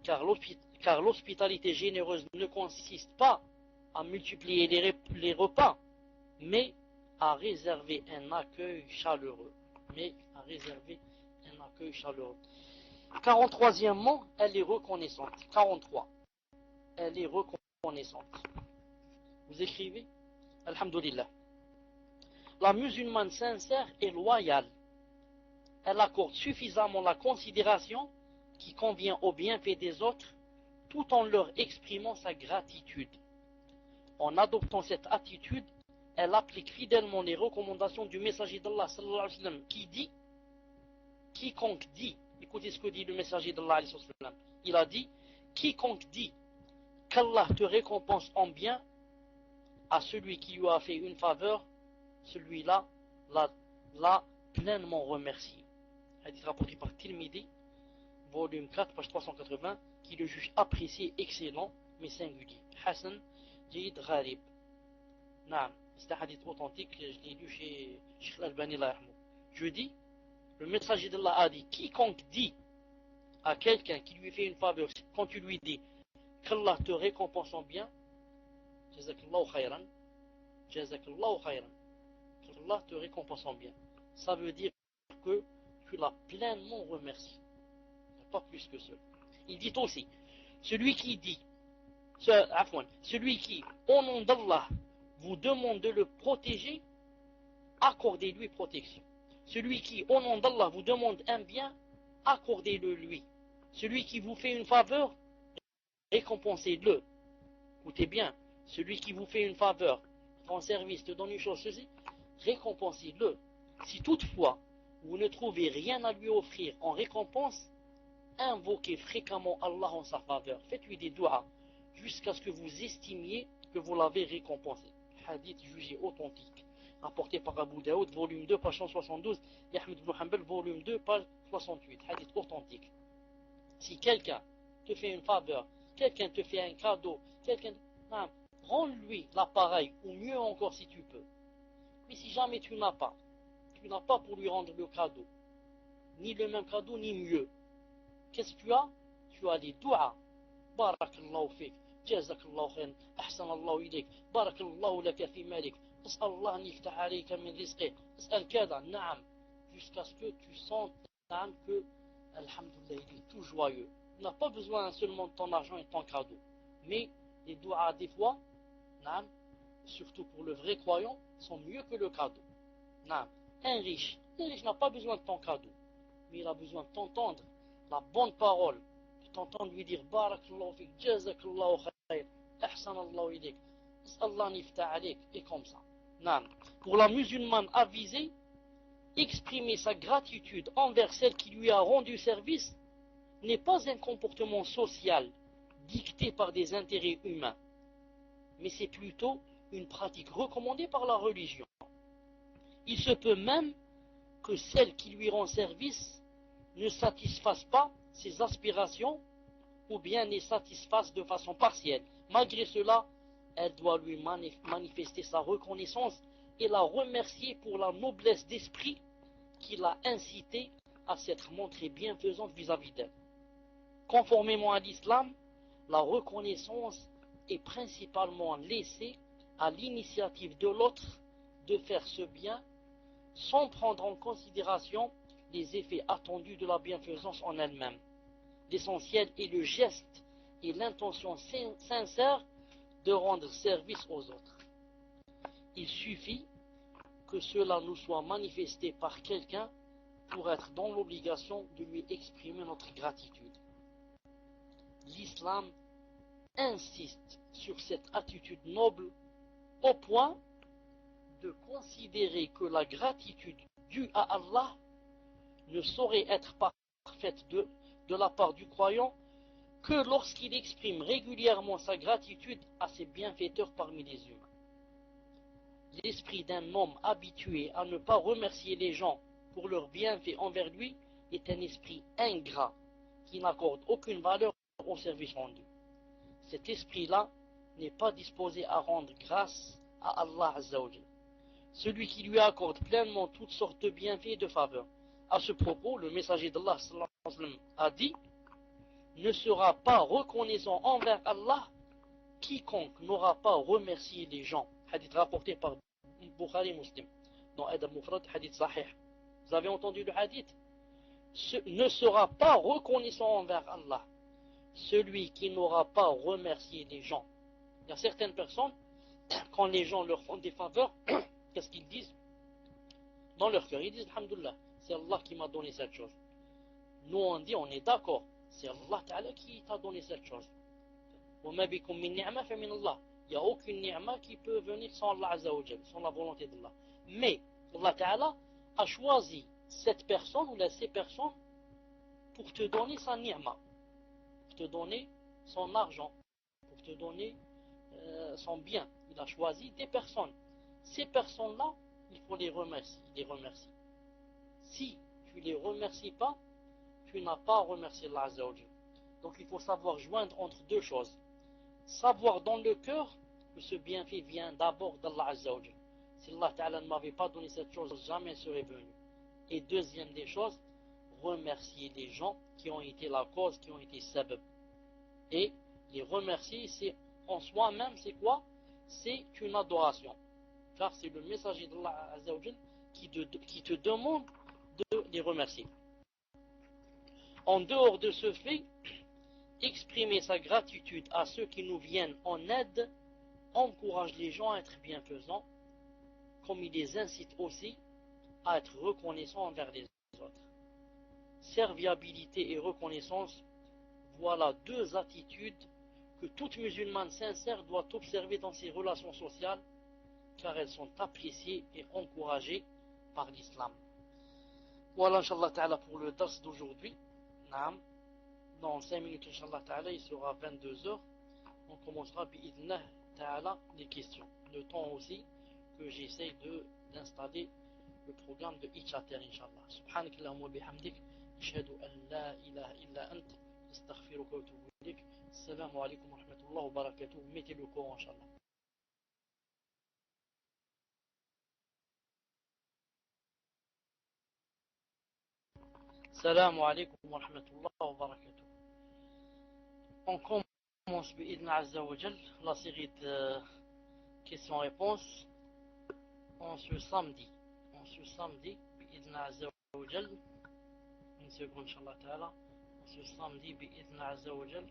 Car l'hospitalité généreuse ne consiste pas à multiplier les repas, mais à réserver un accueil chaleureux. 43e, elle est reconnaissante. 43. Elle est reconnaissante. Vous écrivez? Alhamdulillah. La musulmane sincère est loyale. Elle accorde suffisamment la considération qui convient au bienfait des autres, tout en leur exprimant sa gratitude. en adoptant cette attitude, elle applique fidèlement les recommandations du messager d'Allah sallallahu alayhi wa sallam qui dit, quiconque dit, écoutez ce que dit le messager d'Allah alayhi wa sallam, il a dit, quiconque dit qu'Allah te récompense en bien, à celui qui lui a fait une faveur, celui-là l'a pleinement remercié. Hadith rapporté par Tirmidhi, volume 4, page 380, qui le juge apprécié, excellent, mais singulier. Hassan, Jayid, Gharib. Naam, c'est un hadith authentique, je l'ai lu chez Sheikh Al-Albani. Je dis, le messager d'Allah a dit, quiconque dit à quelqu'un qui lui fait une faveur, quand tu lui dis qu'Allah te récompense en bien, Jazakallahu khayran, Jazakallahu khayran, qu'Allah te récompense en bien. Ça veut dire que tu l'as pleinement remercié. Pas plus que cela. Il dit aussi, celui qui, au nom d'Allah, vous demande de le protéger, accordez-lui protection. Celui qui, au nom d'Allah, vous demande un bien, accordez-le lui. Celui qui vous fait une faveur, récompensez-le. Écoutez bien, celui qui vous fait une faveur, rend service, te donne une chose, ceci, récompensez-le. Si toutefois, vous ne trouvez rien à lui offrir en récompense, invoquez fréquemment Allah en sa faveur. Faites-lui des doigts jusqu'à ce que vous estimiez que vous l'avez récompensé. Hadith jugé authentique. Rapporté par Abu Daoud, volume 2, page 172, et Ahmed ibn Hanbal, volume 2, page 68. Hadith authentique. Si quelqu'un te fait une faveur, quelqu'un te fait un cadeau, rends-lui l'appareil, ou mieux encore si tu peux. Mais si jamais tu n'as pas pour lui rendre le cadeau, ni le même cadeau, ni mieux, qu'est-ce que tu as? Tu as des doigts. Barakallahu fik, jazakallahu khairan, ahsanallahu ilayk, barakallahu laka fi malik, as'allah an yiftah alayka min rizqi, as'al kada, na'am, jusqu'à ce que tu sentes que, alhamdulillah, il est tout joyeux. Il n'a pas besoin seulement de ton argent et de ton cadeau. Mais les doigts, des fois, na'am, surtout pour le vrai croyant, sont mieux que le cadeau. Na'am. Un riche n'a pas besoin de ton cadeau, mais il a besoin de t'entendre la bonne parole, de t'entendre lui dire Barakallahu fik, Jazakallahu khayr, Ahsanallahu ilayk, Allah nifta alayk, et comme ça. Nan. Pour la musulmane avisée, exprimer sa gratitude envers celle qui lui a rendu service n'est pas un comportement social dicté par des intérêts humains, mais c'est plutôt une pratique recommandée par la religion. Il se peut même que celle qui lui rend service ne satisfasse pas ses aspirations ou bien les satisfasse de façon partielle. Malgré cela, elle doit lui manifester sa reconnaissance et la remercier pour la noblesse d'esprit qui l'a incité à s'être montrée bienfaisante vis-à-vis d'elle. Conformément à l'islam, la reconnaissance est principalement laissée à l'initiative de l'autre de faire ce bien sans prendre en considération les effets attendus de la bienfaisance en elle-même. L'essentiel est le geste et l'intention sincère de rendre service aux autres. Il suffit que cela nous soit manifesté par quelqu'un pour être dans l'obligation de lui exprimer notre gratitude. L'islam insiste sur cette attitude noble au point de considérer que la gratitude due à Allah ne saurait être parfaite de la part du croyant que lorsqu'il exprime régulièrement sa gratitude à ses bienfaiteurs parmi les humains. L'esprit d'un homme habitué à ne pas remercier les gens pour leurs bienfaits envers lui est un esprit ingrat qui n'accorde aucune valeur au service rendu. Cet esprit-là n'est pas disposé à rendre grâce à Allah Azza wa Jal, celui qui lui accorde pleinement toutes sortes de bienfaits et de faveurs. À ce propos, le messager d'Allah a dit: ne sera pas reconnaissant envers Allah quiconque n'aura pas remercié les gens. Hadith rapporté par Bukhari Muslim dans Adab Mufrad, hadith sahih. Vous avez entendu le hadith? Ne sera pas reconnaissant envers Allah celui qui n'aura pas remercié les gens. Il y a certaines personnes, quand les gens leur font des faveurs, qu'est-ce qu'ils disent? Dans leur cœur, ils disent alhamdulillah, c'est Allah qui m'a donné cette chose. Nous on dit, on est d'accord, c'est Allah Ta'ala qui t'a donné cette chose. Il n'y a aucune ni'ma qui peut venir sans Allah Azza wa Jal, sans la volonté d'Allah. Mais Allah Ta'ala a choisi cette personne ou ces personnes pour te donner sa ni'ma, pour te donner son argent, pour te donner son bien. Il a choisi des personnes. Ces personnes-là, il faut les remercier. Si tu ne les remercies pas, tu n'as pas à remercier Allah Azza wa Jal. Donc il faut savoir joindre entre deux choses. Savoir dans le cœur que ce bienfait vient d'abord d'Allah Azza wa Jal. Si Allah Ta'ala ne m'avait pas donné cette chose, jamais serait venu. Et deuxième des choses, remercier les gens qui ont été la cause, qui ont été sabab. Et les remercier, c'est en soi-même, c'est quoi? C'est une adoration. Car c'est le messager d'Allah Azza wa Jal qui te demande de les remercier. En dehors de ce fait, exprimer sa gratitude à ceux qui nous viennent en aide encourage les gens à être bienfaisants, comme il les incite aussi à être reconnaissants envers les autres. Serviabilité et reconnaissance, voilà deux attitudes que toute musulmane sincère doit observer dans ses relations sociales, car elles sont appréciées et encouragées par l'islam. Voilà, Inch'Allah Ta'ala, pour le dars d'aujourd'hui. Dans 5 minutes, Inch'Allah Ta'ala, il sera 22h. On commencera, bi'idnah Ta'ala, les questions. Le temps aussi que j'essaye d'installer le programme de Itchater, Inch'Allah. Subhanakallahumma bihamdik, ashhadu an la ilaha illa ant, astaghfiruka wa atubu ilayk. Assalamu alaikum wa rahmatullahi wa barakatuh. Mettez le courant, Inch'Allah. Assalamu alaikum wa rahmatullahi wa barakatuh. On commence, bi'idna Azza wa Jal, la série de questions-réponses en ce samedi. Bi'idna Azza wa Jal. Une seconde, Inch'Allah Ta'ala. En ce samedi, bi'idna Azza wa Jal.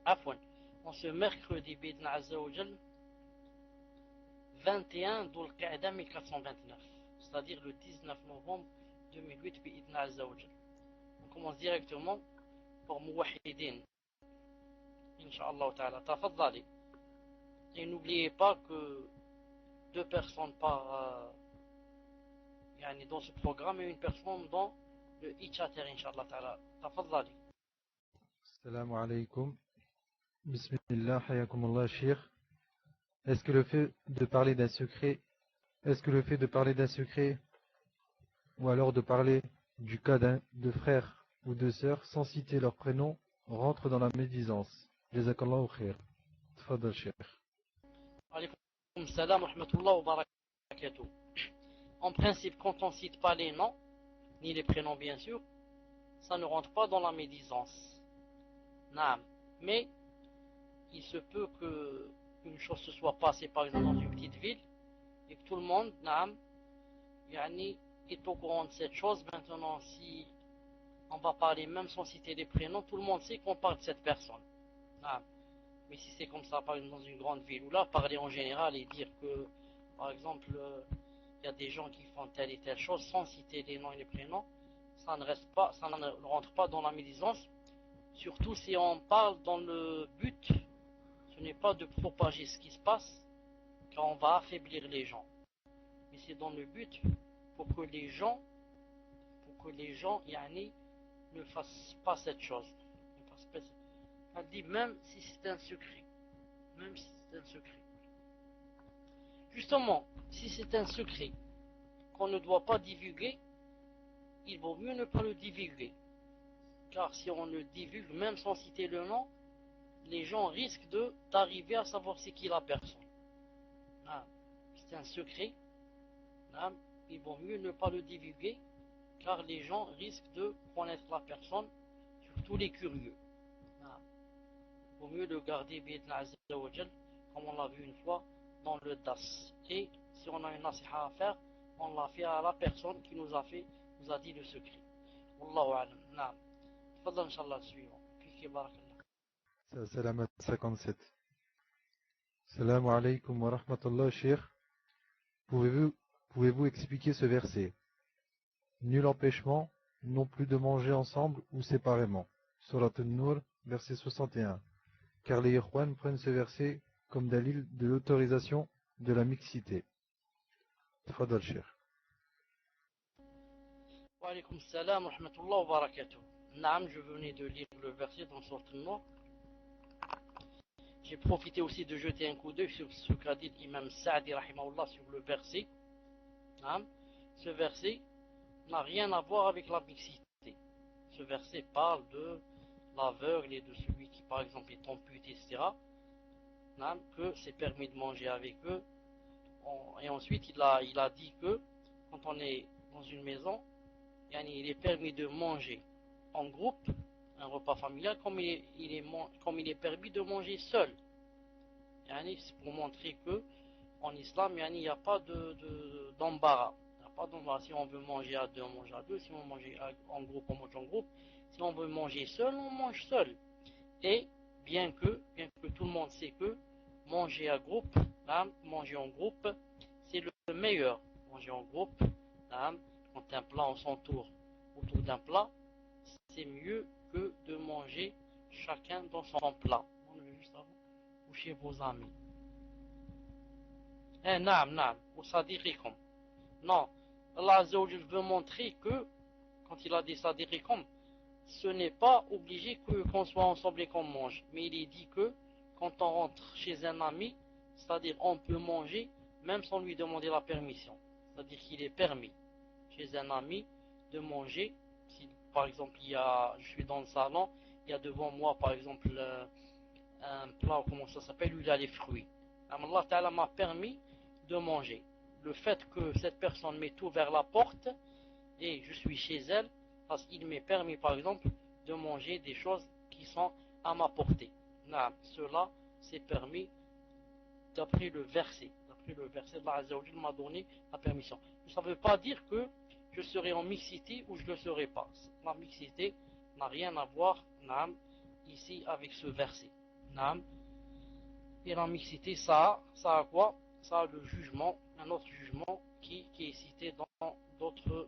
Afwan. En ce mercredi, bi'idna Azza wa Jal, 21 Dhul Qa'da 1429. C'est-à-dire le 19 novembre 2008, bi'idna Azza wa Jal. On commence directement par Mouwahidin. Inch'Allah Ta'ala. Tafaddali. Et n'oubliez pas que 2 personnes par dans ce programme et une personne dans le Itchater, Inch'Allah Ta'ala. Tafaddali. Assalamu alaikum. Bismillah, hayakumullah, Cheikh. Est-ce que le fait de parler d'un secret, ou alors de parler du cas de frères ou de sœurs sans citer leur prénom rentre dans la médisance? Jazakallahu khair. Tfaddal, Cheikh. Alaykoum salam wa rahmatullah wa barakatuh. En principe, quand on ne cite pas les noms, ni les prénoms bien sûr, ça ne rentre pas dans la médisance. Naam. Mais il se peut qu'une chose se soit passée par exemple dans une petite ville et que tout le monde est au courant de cette chose. Maintenant, si on va parler même sans citer les prénoms, tout le monde sait qu'on parle de cette personne. Naam. Mais si c'est comme ça, par exemple dans une grande ville, ou là, parler en général et dire que, par exemple, il y a des gens qui font telle et telle chose sans citer les noms et les prénoms, ça ne rentre pas dans la médisance, surtout si on parle dans le but, ce n'est pas de propager ce qui se passe, car on va affaiblir les gens, mais c'est dans le but pour que les gens ne fassent pas cette chose. Elle dit même si c'est un secret. Justement, si c'est un secret qu'on ne doit pas divulguer, il vaut mieux ne pas le divulguer. Car si on le divulgue, même sans citer le nom, les gens risquent d'arriver à savoir c'est qui la personne. C'est un secret. Il vaut mieux ne pas le divulguer, car les gens risquent de connaître la personne, surtout les curieux. Il vaut mieux le garder, comme on l'a vu une fois dans le DAS. Et si on a une nasiha à faire, on l'a fait à la personne qui nous a dit le secret. Wallahu alam. Naam. Fadlan, Inch'Allah, suivant. Puis, barakallah. Salamat 57. Salamu alaikum wa rahmatullah, Cheikh. Pouvez-vous expliquer ce verset? Nul empêchement, non plus de manger ensemble ou séparément. Surat An-Nur, verset 61. Car les Ikhwan prennent ce verset comme dalil de l'autorisation de la mixité. Tfadal Cheikh. Wa alaykum salam wa rahmatullah wa barakatuh. Naam, je venais de lire le verset dans Sourate An-Nur. J'ai profité aussi de jeter un coup d'œil sur ce qu'a dit l'imam Sa'di rahimahullah sur le verset. Naam. Ce verset n'a rien à voir avec la mixité. Ce verset parle de l'aveugle et de celui qui par exemple est amputé, etc. Naam, que c'est permis de manger avec eux. Et ensuite il a dit que quand on est dans une maison, il est permis de manger en groupe, un repas familial, comme il est permis de manger seul. C'est pour montrer que en islam, il n'y a pas d'embarras. Il n'y a pas d'embarras. Si on veut manger à deux, on mange à deux. Si on veut manger en groupe, on mange en groupe. Si on veut manger seul, on mange seul. Et bien que tout le monde sait que manger manger en groupe, c'est le meilleur. Manger en groupe, quand un plat on s'entoure autour d'un plat, c'est mieux que de manger chacun dans son plat. Juste avant, ou chez vos amis. Naam, ou sadiqikum. Non, Allah Azza wa Jal veut montrer que, quand il a dit sadiqikum, ce n'est pas obligé qu'on soit ensemble et qu'on mange. Mais il est dit que, quand on rentre chez un ami, c'est-à-dire on peut manger même sans lui demander la permission. C'est-à-dire qu'il est permis chez un ami de manger. Si par exemple je suis dans le salon, il y a devant moi par exemple un plat, comment ça s'appelle, où il y a les fruits. Allah Ta'ala m'a permis de manger. Le fait que cette personne m'ait ouvert la porte et je suis chez elle, parce qu'il m'est permis par exemple de manger des choses qui sont à ma portée. Cela c'est permis d'après le verset. D'après le verset, Allah Azza wa Jalla m'a donné la permission. Ça ne veut pas dire que je serai en mixité ou je ne le serai pas. La mixité n'a rien à voir ici avec ce verset. Et la mixité, ça a quoi? Ça a le jugement, un autre jugement qui est cité dans d'autres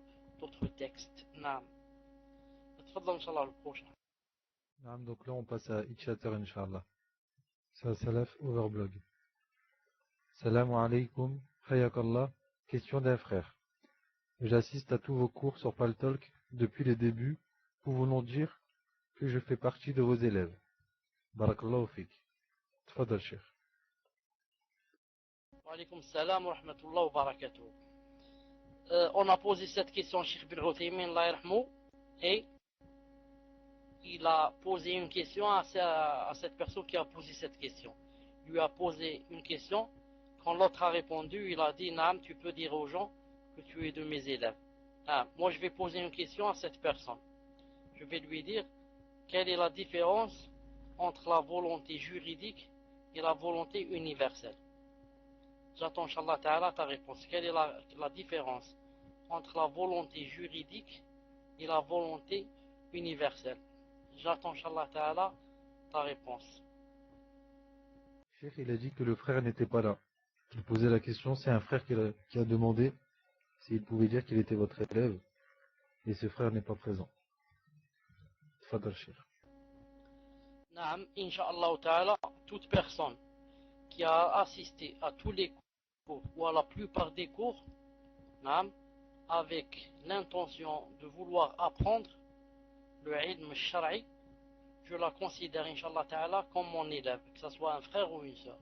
textes. تفضل إن شاء الله le prochain. Donc là on passe à Itchater Inch'Allah. Ça Salaf Overblog. Salam alaykum, hayakallah. Question d'un frère. J'assiste à tous vos cours sur Paltalk depuis les débuts. Pouvons-nous dire que je fais partie de vos élèves? Barakallahu fik. Tfadal Cheikh. Wa alaykum salam wa rahmatullah wa barakatuh. On a posé cette question à Cheikh Bin Uthaymin, Allah yarhamou, et il a posé une question à cette personne qui a posé cette question. Il lui a posé une question. Quand l'autre a répondu, il a dit Naam, tu peux dire aux gens que tu es de mes élèves. Moi, je vais poser une question à cette personne. Je vais lui dire quelle est la différence entre la volonté juridique et la volonté universelle. J'attends, Inch'Allah Ta'ala, ta réponse. Quelle est la différence entre la volonté juridique et la volonté universelle? J'attends, Inch'Allah Ta'ala, ta réponse. Cheikh, il a dit que le frère n'était pas là. Il posait la question, c'est un frère qui a demandé s'il pouvait dire qu'il était votre élève, et ce frère n'est pas présent. Tfadal Cheikh. Naam, Inch'Allah Ta'ala, toute personne qui a assisté à tous les cours ou à la plupart des cours, naam, avec l'intention de vouloir apprendre le ilm shara'i, je la considère, Inch'Allah Ta'ala, comme mon élève, que ce soit un frère ou une soeur.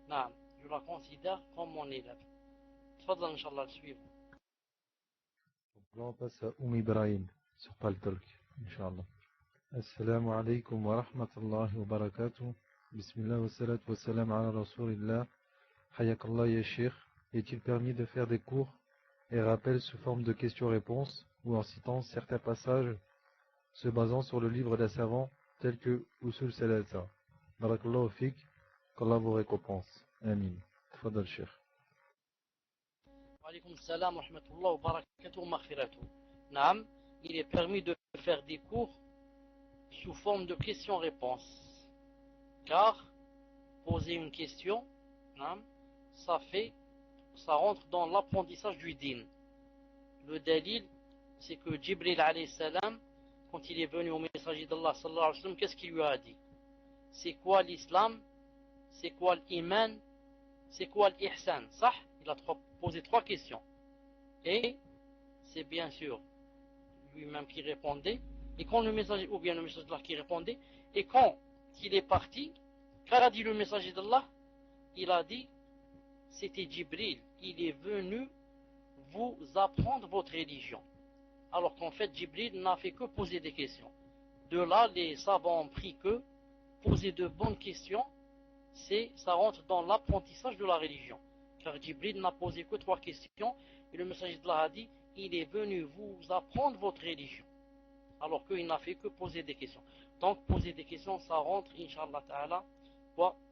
Naam, je la considère comme mon élève. Tfadal, Inch'Allah, le suivre. Là, on passe à Ibrahim sur Paltalk, Inch'Allah. Assalamu alaikum wa rahmatullahi wa barakatuh. Bismillah wa salatu wa salam ala rasulillah. Hayakallah ya Cheikh. Est-il permis de faire des cours et rappels sous forme de questions-réponses ou en citant certains passages se basant sur le livre d'un savant tel que Usul Salasa? Barakallahu fik, qu'Allah vous récompense. Amin. Tfadal Cheikh. Wa alaykum salam wa rahmatullah wa barakatuh wa maghfiratuh. Naam, il est permis de faire des cours sous forme de questions-réponses. Car poser une question, ça rentre dans l'apprentissage du din. Le dalil, c'est que Jibril alayhi salam, quand il est venu au messager d'Allah sallallahu alayhi wa sallam, qu'est-ce qu'il lui a dit? C'est quoi l'islam? c'est quoi l'iman, c'est quoi l'ihsan, ça? Il a posé 3 questions. Et c'est bien sûr lui-même qui répondait. Et quand le messager, ou bien le messager d'Allah qui répondait, et quand il est parti, qu'a dit le messager d'Allah? Il a dit, c'était Jibril, il est venu vous apprendre votre religion. Alors qu'en fait, Jibril n'a fait que poser des questions. De là, les savants ont pris que poser de bonnes questions, ça rentre dans l'apprentissage de la religion. Car Jibril n'a posé que 3 questions, et le messager d'Allah a dit, il est venu vous apprendre votre religion. Alors qu'il n'a fait que poser des questions. Donc, poser des questions, ça rentre, Inch'Allah Ta'ala,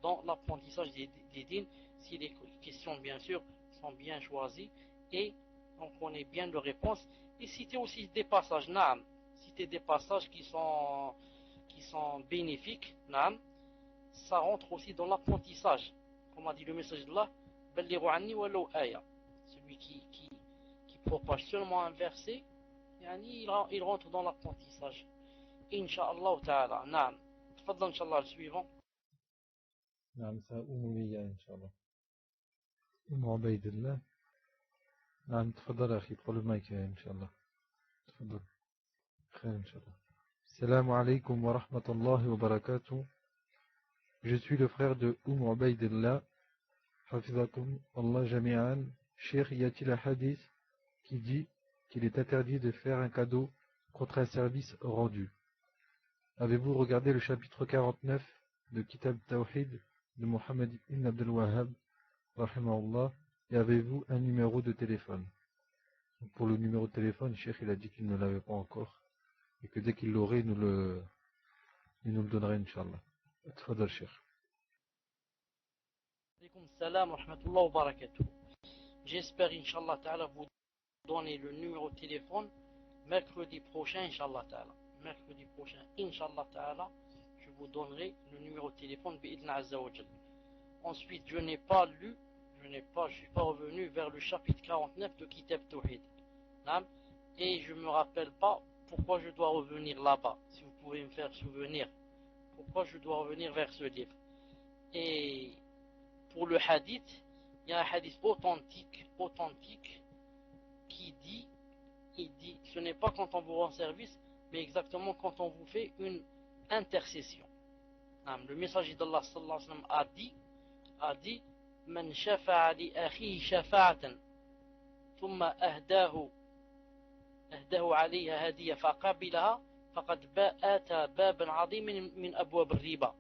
dans l'apprentissage des dînes, si les questions, bien sûr, sont bien choisies, et on connaît bien leurs réponses. Et citer aussi des passages, naam, citer des passages qui sont bénéfiques, naam, ça rentre aussi dans l'apprentissage. Comme a dit le message d'Allah, Ballighu anni walau aya. Celui qui propage seulement un verset, il rentre dans l'apprentissage. Inch'Allah Ta'ala. Naam. تفضل إن شاء الله le suivant. نعم سأمومية إن شاء الله. أم عبيد الله. نعم تفضل أخي ادخل المايك إن شاء الله. تفضل. خير إن شاء الله. السلام عليكم ورحمة الله وبركاته. Je suis le frère de Ubaydillah. Hafizakum Allah jami'an. Cheikh, y a-t-il un hadith qui dit qu'il est interdit de faire un cadeau contre un service rendu? Avez-vous regardé le chapitre 49 de Kitab Tawhid de Mohammed ibn Abdel Wahhab, rahimahullah, et avez-vous un numéro de téléphone? Donc pour le numéro de téléphone, Cheikh il a dit qu'il ne l'avait pas encore, et que dès qu'il l'aurait, il nous le donnerait, Inch'Allah. Tfadal, Cheikh. Alaykoum salam wa rahmatullah wa barakatuh. J'espère, Inch'Allah Ta'ala, vous donner le numéro de téléphone mercredi prochain, Inch'Allah Ta'ala. Mercredi prochain, Inch'Allah Ta'ala, je vous donnerai le numéro de téléphone bi'idna azza wa jal. Ensuite, je suis pas revenu vers le chapitre 49 de Kitab Tawhid. Et je me rappelle pas pourquoi je dois revenir là-bas. Si vous pouvez me faire souvenir, pourquoi je dois revenir vers ce livre. Et pour le hadith, il y a un hadith authentique qui dit, ce n'est pas quand on vous rend service, mais exactement quand on vous fait une intercession. Le messager d'Allah sallallahu alayhi wa sallam a dit من شفع لأخيه شفاعة ثم أهداه عليها هدية فقبلها فقد آتى بابا عظيما من أبواب الربا.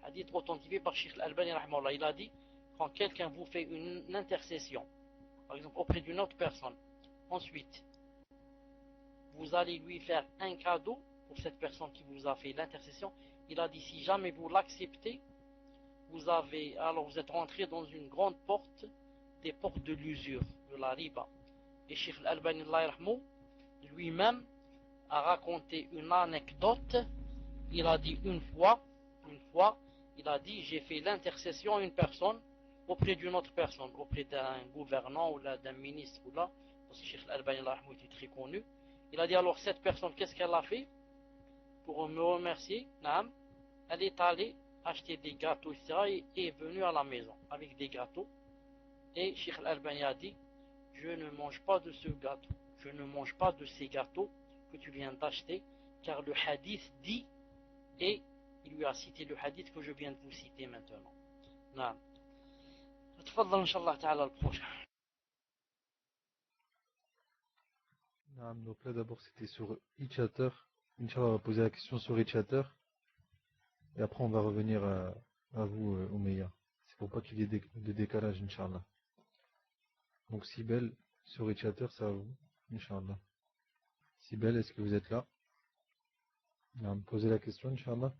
Hadith authentifié par Sheikh Al-Albani rahimahullah. Il a dit, quand quelqu'un vous fait une intercession, par exemple auprès d'une autre personne, ensuite vous allez lui faire un cadeau pour cette personne qui vous a fait l'intercession, il a dit, si jamais vous l'acceptez, alors vous êtes rentré dans une grande porte, des portes de l'usure, de la riba. Et Sheikh Al-Albani lui-même a raconté une anecdote. Il a dit une fois, il a dit, j'ai fait l'intercession à une personne auprès d'une autre personne, auprès d'un gouvernant ou d'un ministre ou là, parce que Sheikh Al-Albani était très connu. Il a dit, alors cette personne, qu'est-ce qu'elle a fait pour me remercier? Elle est allée acheter des gâteaux, etc. et est venue à la maison avec des gâteaux. Et Sheikh Al-Albani a dit, je ne mange pas de ce gâteau, je ne mange pas de ces gâteaux que tu viens d'acheter, car le hadith dit, et il lui a cité le hadith que je viens de vous citer maintenant. نعم. تفضل إن شاء الله تعالى البروchain. Donc là d'abord c'était sur e-chatter. Inch'Allah on va poser la question sur e-chatter. Et après on va revenir à vous, Oumeya. C'est pour pas qu'il y ait de décalage, Inch'Allah. Donc Sibel, sur e-chatter, c'est à vous, Inch'Allah. Sibel, est-ce que vous êtes là? On va me poser la question, Inch'Allah.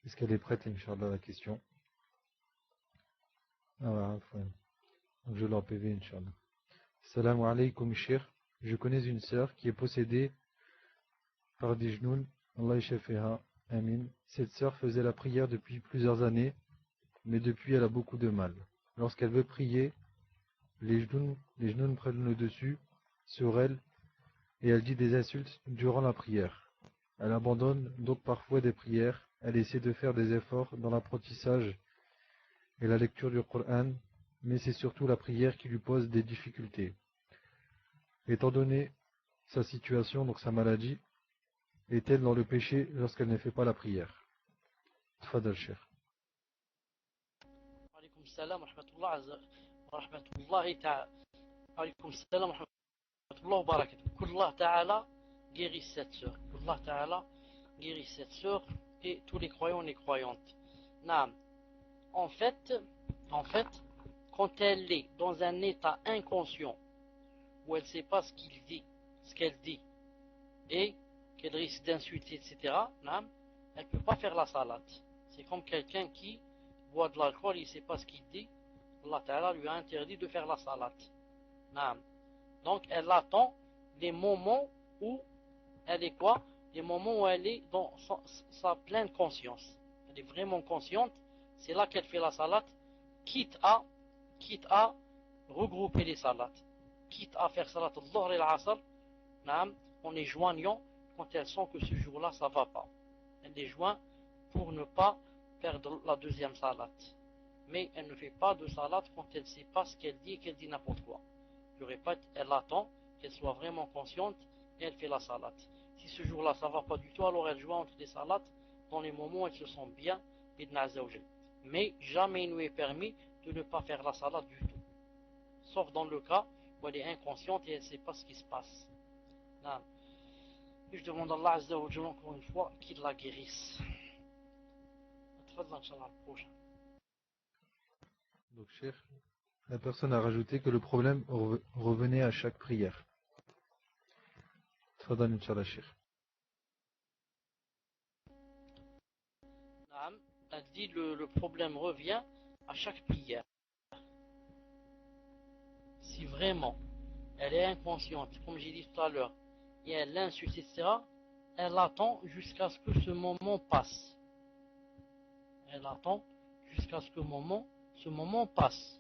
Est-ce qu'elle est prête, Inch'Allah, la question? Ah ouais, donc je l'en PV, Inch'Allah. Salam alaykoum, Cheikh. Je connais une sœur qui est possédée par des genoux. Allah yashafeha. Amin. Cette sœur faisait la prière depuis plusieurs années, mais depuis elle a beaucoup de mal. Lorsqu'elle veut prier, les genoux prennent le dessus sur elle et elle dit des insultes durant la prière. Elle abandonne donc parfois des prières. Elle essaie de faire des efforts dans l'apprentissage et la lecture du Coran, mais c'est surtout la prière qui lui pose des difficultés. Étant donné sa situation, donc sa maladie, est-elle dans le péché lorsqu'elle ne fait pas la prière? Tfadal Cheikh. Alaykoum salam wa rahmatullahi ta'ala. Alaykoum salam wa rahmatullahi wa barakatuh. Qu'Allah Ta'ala guérisse cette sœur. Qu'Allah Ta'ala guérisse cette sœur et tous les croyants et les croyantes. Naam. En fait, quand elle est dans un état inconscient, où elle ne sait pas ce qu'il dit, ce qu'elle dit, et qu'elle risque d'insulter, etc., elle ne peut pas faire la salade. C'est comme quelqu'un qui boit de l'alcool, il ne sait pas ce qu'il dit, Allah Ta'ala lui a interdit de faire la salade. Donc elle attend les moments où elle est quoi? Les moments où elle est dans sa pleine conscience. Elle est vraiment consciente, c'est là qu'elle fait la salade, quitte à regrouper les salades, quitte à faire salat al-dhuhr et al-asr, en les joignant quand elles sent que ce jour-là ça va pas. Elle les joint pour ne pas perdre la deuxième salade. Mais elle ne fait pas de salade quand elle ne sait pas ce qu'elle dit et qu'elle dit n'importe quoi. Je répète, elle attend qu'elle soit vraiment consciente et elle fait la salade. Si ce jour-là ça va pas du tout, alors elle joint entre les salades dans les moments où elle se sent bien, mais jamais il nous est permis de ne pas faire la salade du tout. Sauf dans le cas où elle est inconsciente et elle ne sait pas ce qui se passe. Et je demande à Allah Azza wa Jalla encore une fois qu'il la guérisse. Donc, Cheikh, la personne a rajouté que le problème revenait à chaque prière. Tfadal Inch'Allah, Cheikh. Elle dit le problème revient à chaque prière. Si vraiment elle est inconsciente, comme j'ai dit tout à l'heure, et elle l'insulte, etc., elle attend jusqu'à ce que ce moment passe. Elle attend jusqu'à ce que ce moment passe.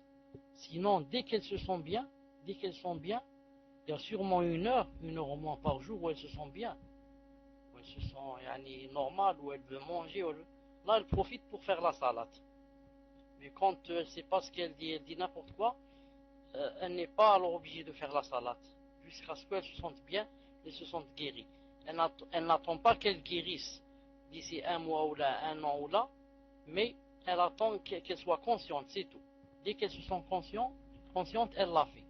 Sinon, dès qu'elle se sent bien, il y a sûrement une heure au moins par jour où elle se sent bien, où elle se sent normale, où elle veut manger. Là, elle profite pour faire la salade. Mais quand elle ne sait pas ce qu'elle dit n'importe quoi, elle n'est pas alors obligée de faire la salade, jusqu'à ce qu'elle se sente bien et se sente guérie. Elle n'attend pas qu'elle guérisse d'ici un mois ou là, un an ou là, mais elle attend qu'elle soit consciente, c'est tout. Dès qu'elle se sent consciente, elle l'a fait.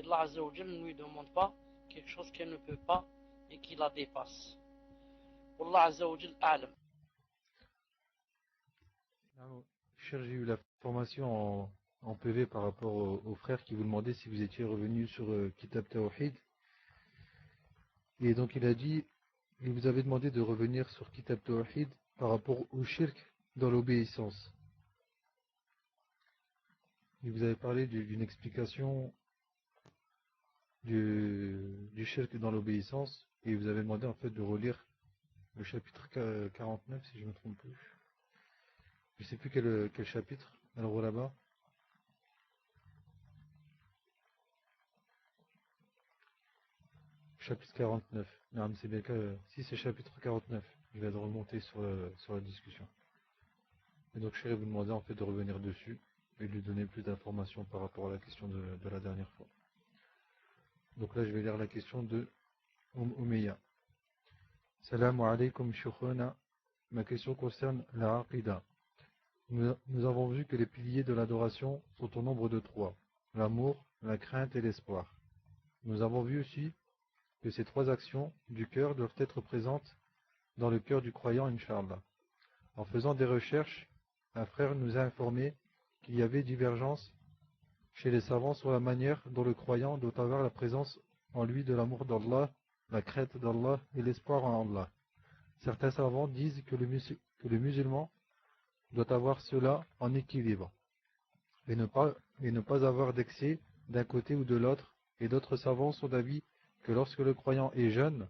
Allah Azza wa Jalla ne lui demande pas quelque chose qu'elle ne peut pas et qui la dépasse. Allah Azza wa Jalla a'lam. Cher, j'ai eu la formation en PV par rapport au frère qui vous demandait si vous étiez revenu sur Kitab Tawhid. Et donc il a dit, il vous avait demandé de revenir sur Kitab Tawhid par rapport au shirk dans l'obéissance. Il vous avait parlé d'une explication du shirk dans l'obéissance et il vous avait demandé en fait de relire le chapitre 49 si je ne me trompe plus. Je ne sais plus quel chapitre, alors là-bas. Chapitre 49. Non, c'est bien que si c'est chapitre 49, je vais remonter sur la discussion. Et donc je vais vous demander en fait de revenir dessus et de lui donner plus d'informations par rapport à la question de la dernière fois. Donc là je vais lire la question de Oumeya. Salam alaykum shoukhana. Ma question concerne la aqida. Nous avons vu que les piliers de l'adoration sont au nombre de 3. L'amour, la crainte et l'espoir. Nous avons vu aussi que ces 3 actions du cœur doivent être présentes dans le cœur du croyant, Inch'Allah. En faisant des recherches, un frère nous a informé qu'il y avait divergence chez les savants sur la manière dont le croyant doit avoir la présence en lui de l'amour d'Allah, la crainte d'Allah et l'espoir en Allah. Certains savants disent que le musulman doit avoir cela en équilibre et ne pas avoir d'excès d'un côté ou de l'autre, et d'autres savants sont d'avis que lorsque le croyant est jeune,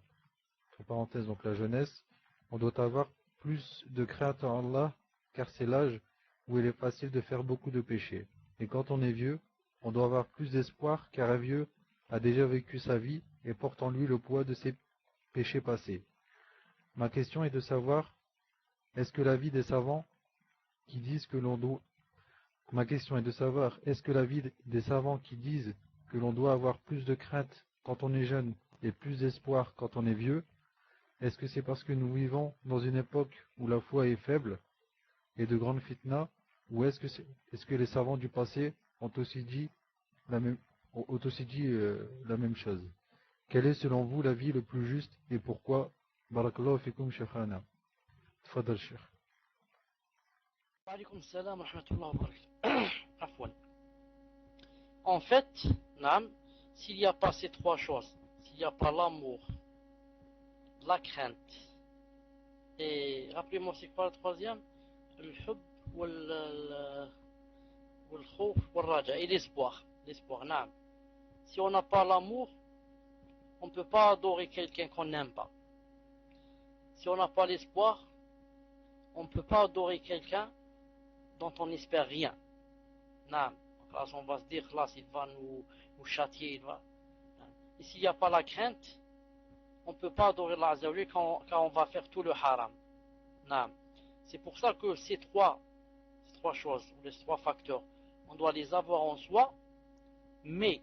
entre parenthèses donc la jeunesse, on doit avoir plus de crainte en Allah, car c'est l'âge où il est facile de faire beaucoup de péchés. Et quand on est vieux, on doit avoir plus d'espoir, car un vieux a déjà vécu sa vie et porte en lui le poids de ses péchés passés. Ma question est de savoir, est-ce que l'avis des savants qui disent que l'on Ma question est de savoir, est-ce que l'avis des savants qui disent que l'on doit avoir plus de crainte quand on est jeune et plus d'espoir quand on est vieux, est-ce que c'est parce que nous vivons dans une époque où la foi est faible et de grandes fitna, ou est-ce que les savants du passé ont aussi dit la même chose? Quel est selon vous l'avis le plus juste et pourquoi? Barakallahu fikum shaykhana. Tfadal shaykh. Wa alaykoum salam wa rahmatullahi wa barakatuh. Afwan. En fait, naam, s'il n'y a pas ces trois choses, s'il n'y a pas l'amour, la crainte, et rappelez-moi c'est quoi le troisième? Le hub, le khouf, le raja, et l'espoir. L'espoir, naam. Si on n'a pas l'amour, on ne peut pas adorer quelqu'un qu'on n'aime pas. Si on n'a pas l'espoir, on ne peut pas adorer quelqu'un dont on n'espère rien. Naam. Là, on va se dire, là, il va nous châtier, il va. Et s'il n'y a pas la crainte, on ne peut pas adorer Allah Azza wa Jalla quand on va faire tout le haram. Naam. C'est pour ça que ces trois choses, les trois facteurs, on doit les avoir en soi, mais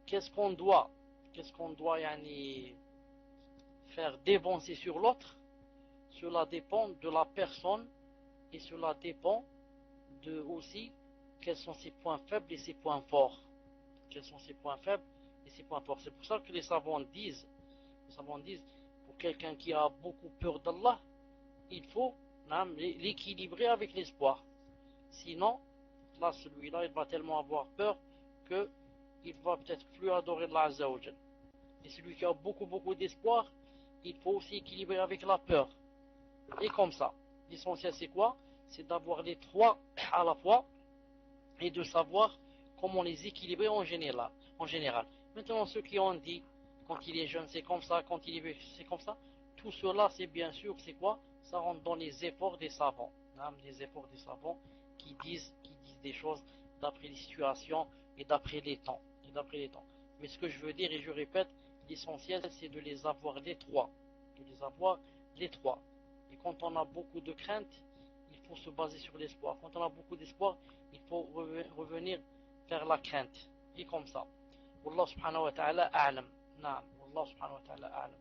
qu'est-ce qu'on doit yani, faire dévancer sur l'autre? Cela dépend de la personne et cela dépend de aussi quels sont ses points faibles et ses points forts. Quels sont ses points faibles et ses points forts. C'est pour ça que les savants disent, pour quelqu'un qui a beaucoup peur d'Allah, il faut l'équilibrer avec l'espoir. Sinon, là, celui-là, il va tellement avoir peur qu'il va peut-être plus adorer Allah Azza wa Jal. Et celui qui a beaucoup d'espoir, il faut aussi équilibrer avec la peur. Et comme ça, l'essentiel c'est quoi? C'est d'avoir les trois à la fois et de savoir comment les équilibrer en général. Maintenant, ceux qui ont dit, quand il est jeune c'est comme ça, quand il est vieux c'est comme ça, tout cela c'est bien sûr, c'est quoi? Ça rentre dans les efforts des savants. Les efforts des savants qui disent des choses d'après les situations et d'après les temps. Mais ce que je veux dire, et je répète, l'essentiel c'est de les avoir les trois. Et quand on a beaucoup de crainte, il faut se baser sur l'espoir. Quand on a beaucoup d'espoir, il faut revenir vers la crainte. Et comme ça. Wallah subhanahu wa ta'ala a'lam. Naam. Wallah subhanahu wa ta'ala a'lam.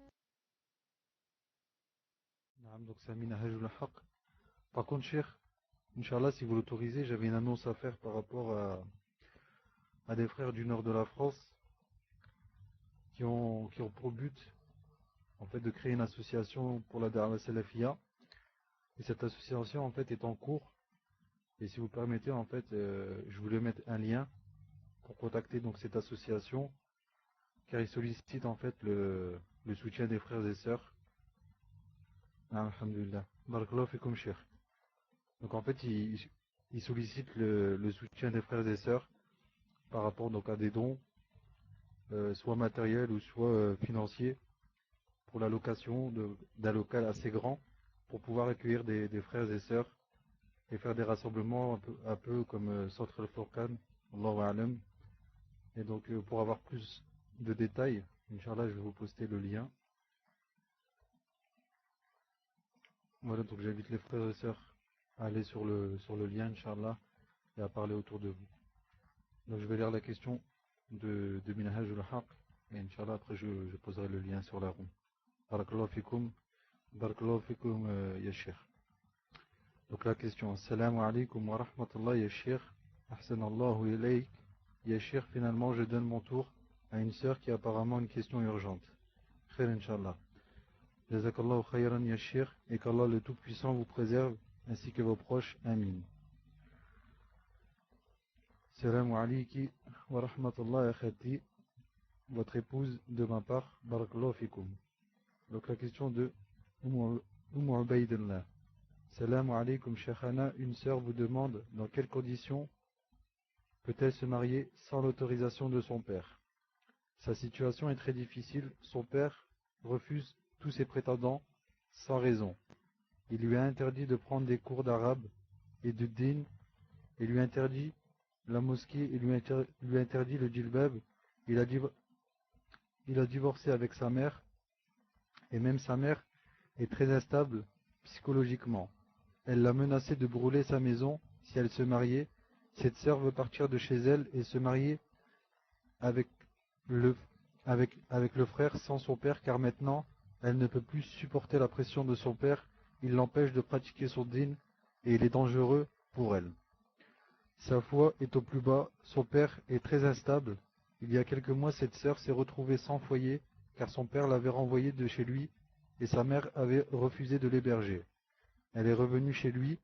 Donc c'est Minhajul Haq. Par contre, Cheikh, Inch'Allah, si vous l'autorisez, j'avais une annonce à faire par rapport à des frères du nord de la France qui ont pour but en fait de créer une association pour la Da'wa Salafiyya. Et cette association en fait est en cours. Et si vous permettez, en fait, je voulais mettre un lien pour contacter donc cette association, car ils sollicitent en fait le soutien des frères et sœurs. Alhamdulillah. Barakallahu fikum, Cheikh. Donc en fait, ils sollicitent le soutien des frères et sœurs par rapport donc à des dons, soit matériels ou soit financiers, pour la location d'un local assez grand pour pouvoir accueillir des frères et sœurs et faire des rassemblements un peu comme Centre al-Furqan, Allahu A'lam. Et donc pour avoir plus de détails, Inch'Allah, je vais vous poster le lien. Voilà, donc j'invite les frères et sœurs à aller sur le lien, Inch'Allah, et à parler autour de vous. Donc je vais lire la question de Minhajul Haq, et Inch'Allah, après je poserai le lien sur la roue. Barakallahu fikum, ya Sheikh. Donc la question, Assalamu alaikum wa rahmatullah ya Sheikh, ahsanallahu ilayk. Ya Sheikh, finalement je donne mon tour à une sœur qui a apparemment une question urgente. Khair Inch'Allah. Jazakallahu khayran ya Sheikh, et qu'Allah le Tout-Puissant vous préserve, ainsi que vos proches. Amin. Assalamu alaikum wa rahmatullah ya khati, votre épouse de ma part, barakallahu fikum. Donc la question de Umm Ubaydillah. Salamu alaikum Sheikhana, une sœur vous demande dans quelles conditions peut-elle se marier sans l'autorisation de son père. Sa situation est très difficile, son père refuse tous ses prétendants sans raison. Il lui a interdit de prendre des cours d'arabe et de din, il lui interdit la mosquée, il lui interdit le djilbab, il a divorcé avec sa mère, et même sa mère est très instable psychologiquement. Elle l'a menacé de brûler sa maison si elle se mariait, Cette sœur veut partir de chez elle et se marier avec le, avec le frère sans son père, car maintenant elle ne peut plus supporter la pression de son père. Il l'empêche de pratiquer son dîn et il est dangereux pour elle. Sa foi est au plus bas, son père est très instable. Il y a quelques mois, cette sœur s'est retrouvée sans foyer, car son père l'avait renvoyée de chez lui et sa mère avait refusé de l'héberger. Elle est revenue chez lui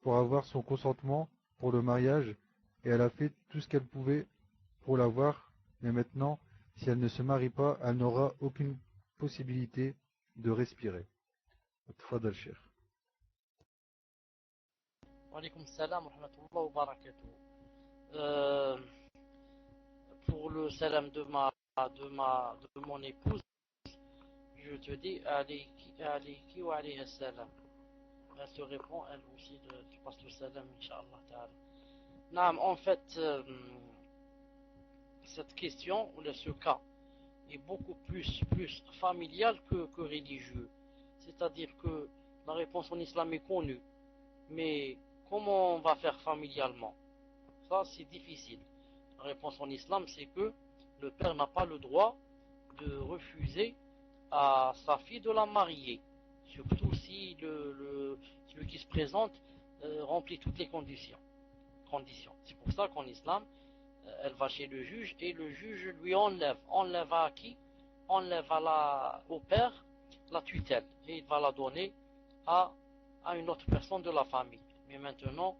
pour avoir son consentement pour le mariage et elle a fait tout ce qu'elle pouvait pour l'avoir, mais maintenant, si elle ne se marie pas, elle n'aura aucune possibilité de respirer. Tfadal, Cheikh. Wa alaykoum salam wa rahmatullah wa barakatuh. Euh, pour le salam de mon épouse, je te dis alayki wa alayha salam. Elle te répond, elle aussi, tu passes le salam, Inch'Allah ta'ala. Naam, en fait, cette question, ou ce cas, est beaucoup plus familial que religieux. C'est-à-dire que la réponse en islam est connue. Mais comment on va faire familialement? Ça, c'est difficile. La réponse en islam, c'est que le père n'a pas le droit de refuser à sa fille de la marier. Surtout si celui qui se présente remplit toutes les conditions. C'est pour ça qu'en islam, elle va chez le juge et le juge lui enlève. Enlève à qui? Enlève au père la tutelle et il va la donner à, à une autre personne de la famille. Mais maintenant,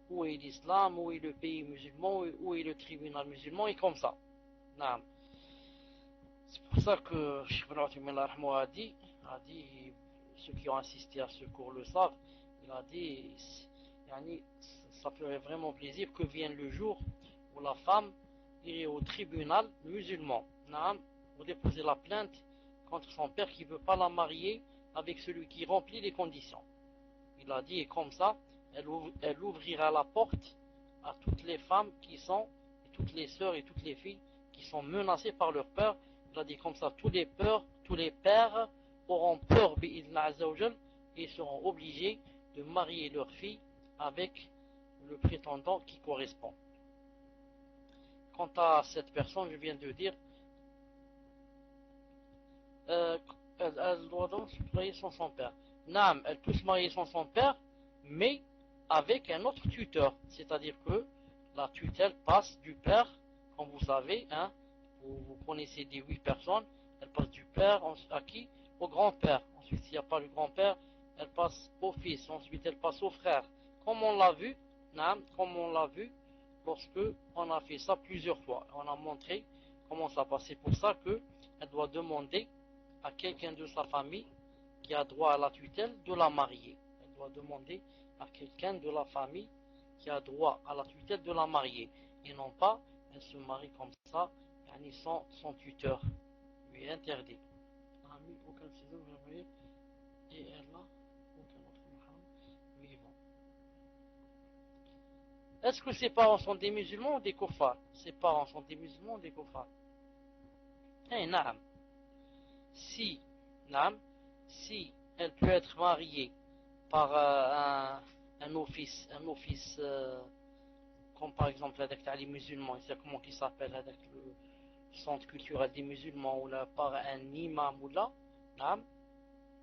où est l'islam, où est le pays musulman, où est le tribunal musulman, et comme ça. Non. C'est pour ça que Cheikh Ibn Uthaymin a dit, ceux qui ont assisté à ce cours le savent, il a dit, ça ferait vraiment plaisir que vienne le jour où la femme irait au tribunal musulman, pour déposer la plainte contre son père qui ne veut pas la marier avec celui qui remplit les conditions. Il a dit, et comme ça, elle ouvrira la porte à toutes les femmes qui sont, et toutes les sœurs et toutes les filles qui sont menacées par leur père. Il a dit comme ça, tous les pères auront peur et seront obligés de marier leur fille avec le prétendant qui correspond. Quant à cette personne, je viens de dire, elle doit donc se marier sans son père. Naam, elle peut se marier sans son père, mais avec un autre tuteur. C'est-à-dire que la tutelle passe du père, comme vous savez, vous connaissez des 8 personnes, elle passe du père à qui? Au grand-père. Ensuite, s'il n'y a pas le grand-père, elle passe au fils. Ensuite, elle passe au frère. Comme on l'a vu, lorsque on a fait ça plusieurs fois. On a montré comment ça passe. C'est pour ça qu'elle doit demander à quelqu'un de sa famille qui a droit à la tutelle de la marier. Elle doit demander à quelqu'un de la famille qui a droit à la tutelle de la marier. Et non pas, elle se marie comme ça, sans son tuteur. Lui est interdit. Elle n'a mis aucun ciseau, et elle n'a aucun autre mahram vivant. Est-ce que ses parents sont des musulmans ou des kuffars? Ses parents sont des musulmans ou des kuffars? Eh, naam. Si, naam, si elle peut être mariée par un office, comme par exemple avec les musulmans, c'est comment qui s'appelle avec le centre culturel des musulmans ou là, par un imam ou là,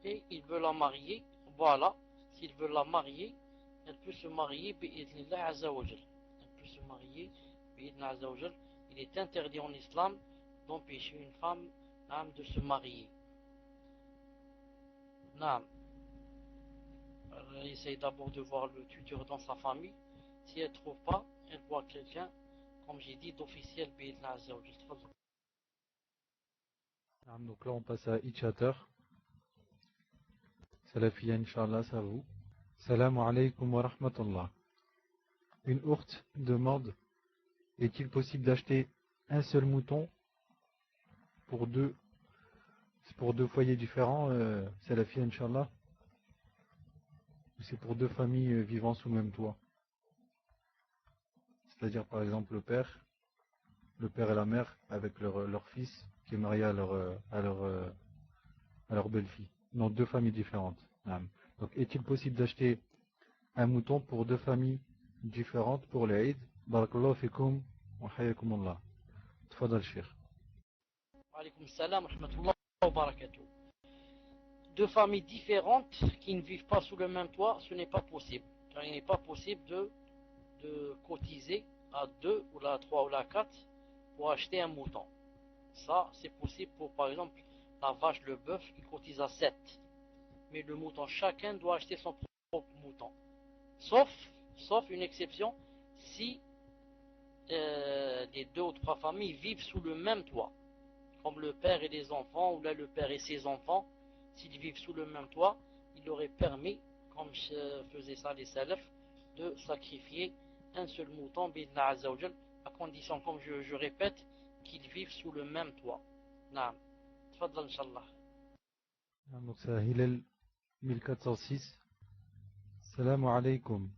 et il veut la marier, voilà, s'il veut la marier, elle peut se marier bi'idhnillah azawajal. Elle peut se marier bi'idhnillah azawajal. Il est interdit en islam d'empêcher une femme de se marier. Elle essaye d'abord de voir le tuteur dans sa famille. Si elle ne trouve pas, elle voit quelqu'un, comme j'ai dit, d'officiel bi'idhnillah azawajal. Donc là, on passe à Itchater. Salafia, Inch'Allah, ça vous. Salam alaykum wa rahmatullah. Une ourte demande, est-il possible d'acheter un seul mouton pour deux foyers différents, Salafia, Inch'Allah, ou c'est pour deux familles vivant sous le même toit? C'est-à-dire, par exemple, le père et la mère avec leur fils qui est marié à leur belle-fille. Non, deux familles différentes. Donc, est-il possible d'acheter un mouton pour deux familles différentes pour l'Aïd. Barakallahu fikum wa hayyakumullah. Tfadal Cheikh. Alaykoum salam wa rahmatullah wa barakatuh. Deux familles différentes qui ne vivent pas sous le même toit, ce n'est pas possible. Car il n'est pas possible de cotiser à 2 ou à 3 ou à 4 pour acheter un mouton. Ça, c'est possible pour, par exemple, la vache, le bœuf, ils cotisent à 7. Mais le mouton, chacun doit acheter son propre mouton. Sauf une exception, si les 2 ou 3 familles vivent sous le même toit. Comme le père et les enfants, ou là le père et ses enfants, s'ils vivent sous le même toit, il aurait permis, comme faisaient ça les salafs, de sacrifier un seul mouton, bidna azawajal, à condition, comme je répète, qu'ils vivent sous le même toit. Naam. Tfadal, Inch'Allah. Donc c'est Hillel 1406. Salam alaykum.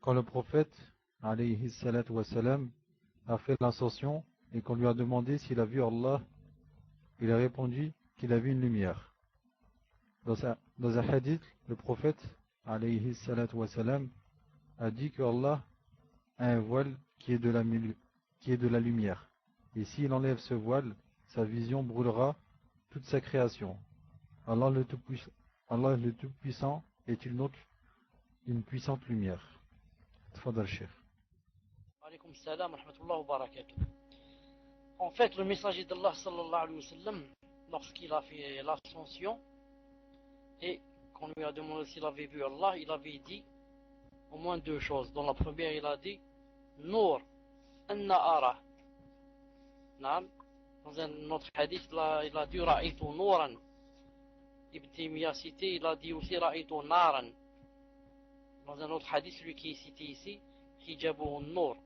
Quand le prophète, alayhi salatu wa salam, a fait l'ascension et qu'on lui a demandé s'il a vu Allah, il a répondu qu'il a vu une lumière. Dans un hadith, le prophète, alayhi salatu wa salam, a dit que Allah a un voile qui est de la lumière. Et s'il enlève ce voile, sa vision brûlera toute sa création. Allah le Tout-Puissant est donc une puissante lumière. Tfadal Cheikh. Alaykoum salam wa rahmatullah wa barakatuh. En fait, le messager d'Allah sallallahu alayhi wa sallam, lorsqu'il a fait l'ascension, et qu'on lui a demandé s'il avait vu Allah, il avait dit au moins 2 choses. Dans la première, il a dit Nour, anna ara. Dans un autre hadith, il a dit Ra'itu Nouran. Ibn Taymiyyah cité, il a dit aussi Ra'itu Naran. Dans un autre hadith, celui qui est cité ici, Hijabuhu Nour.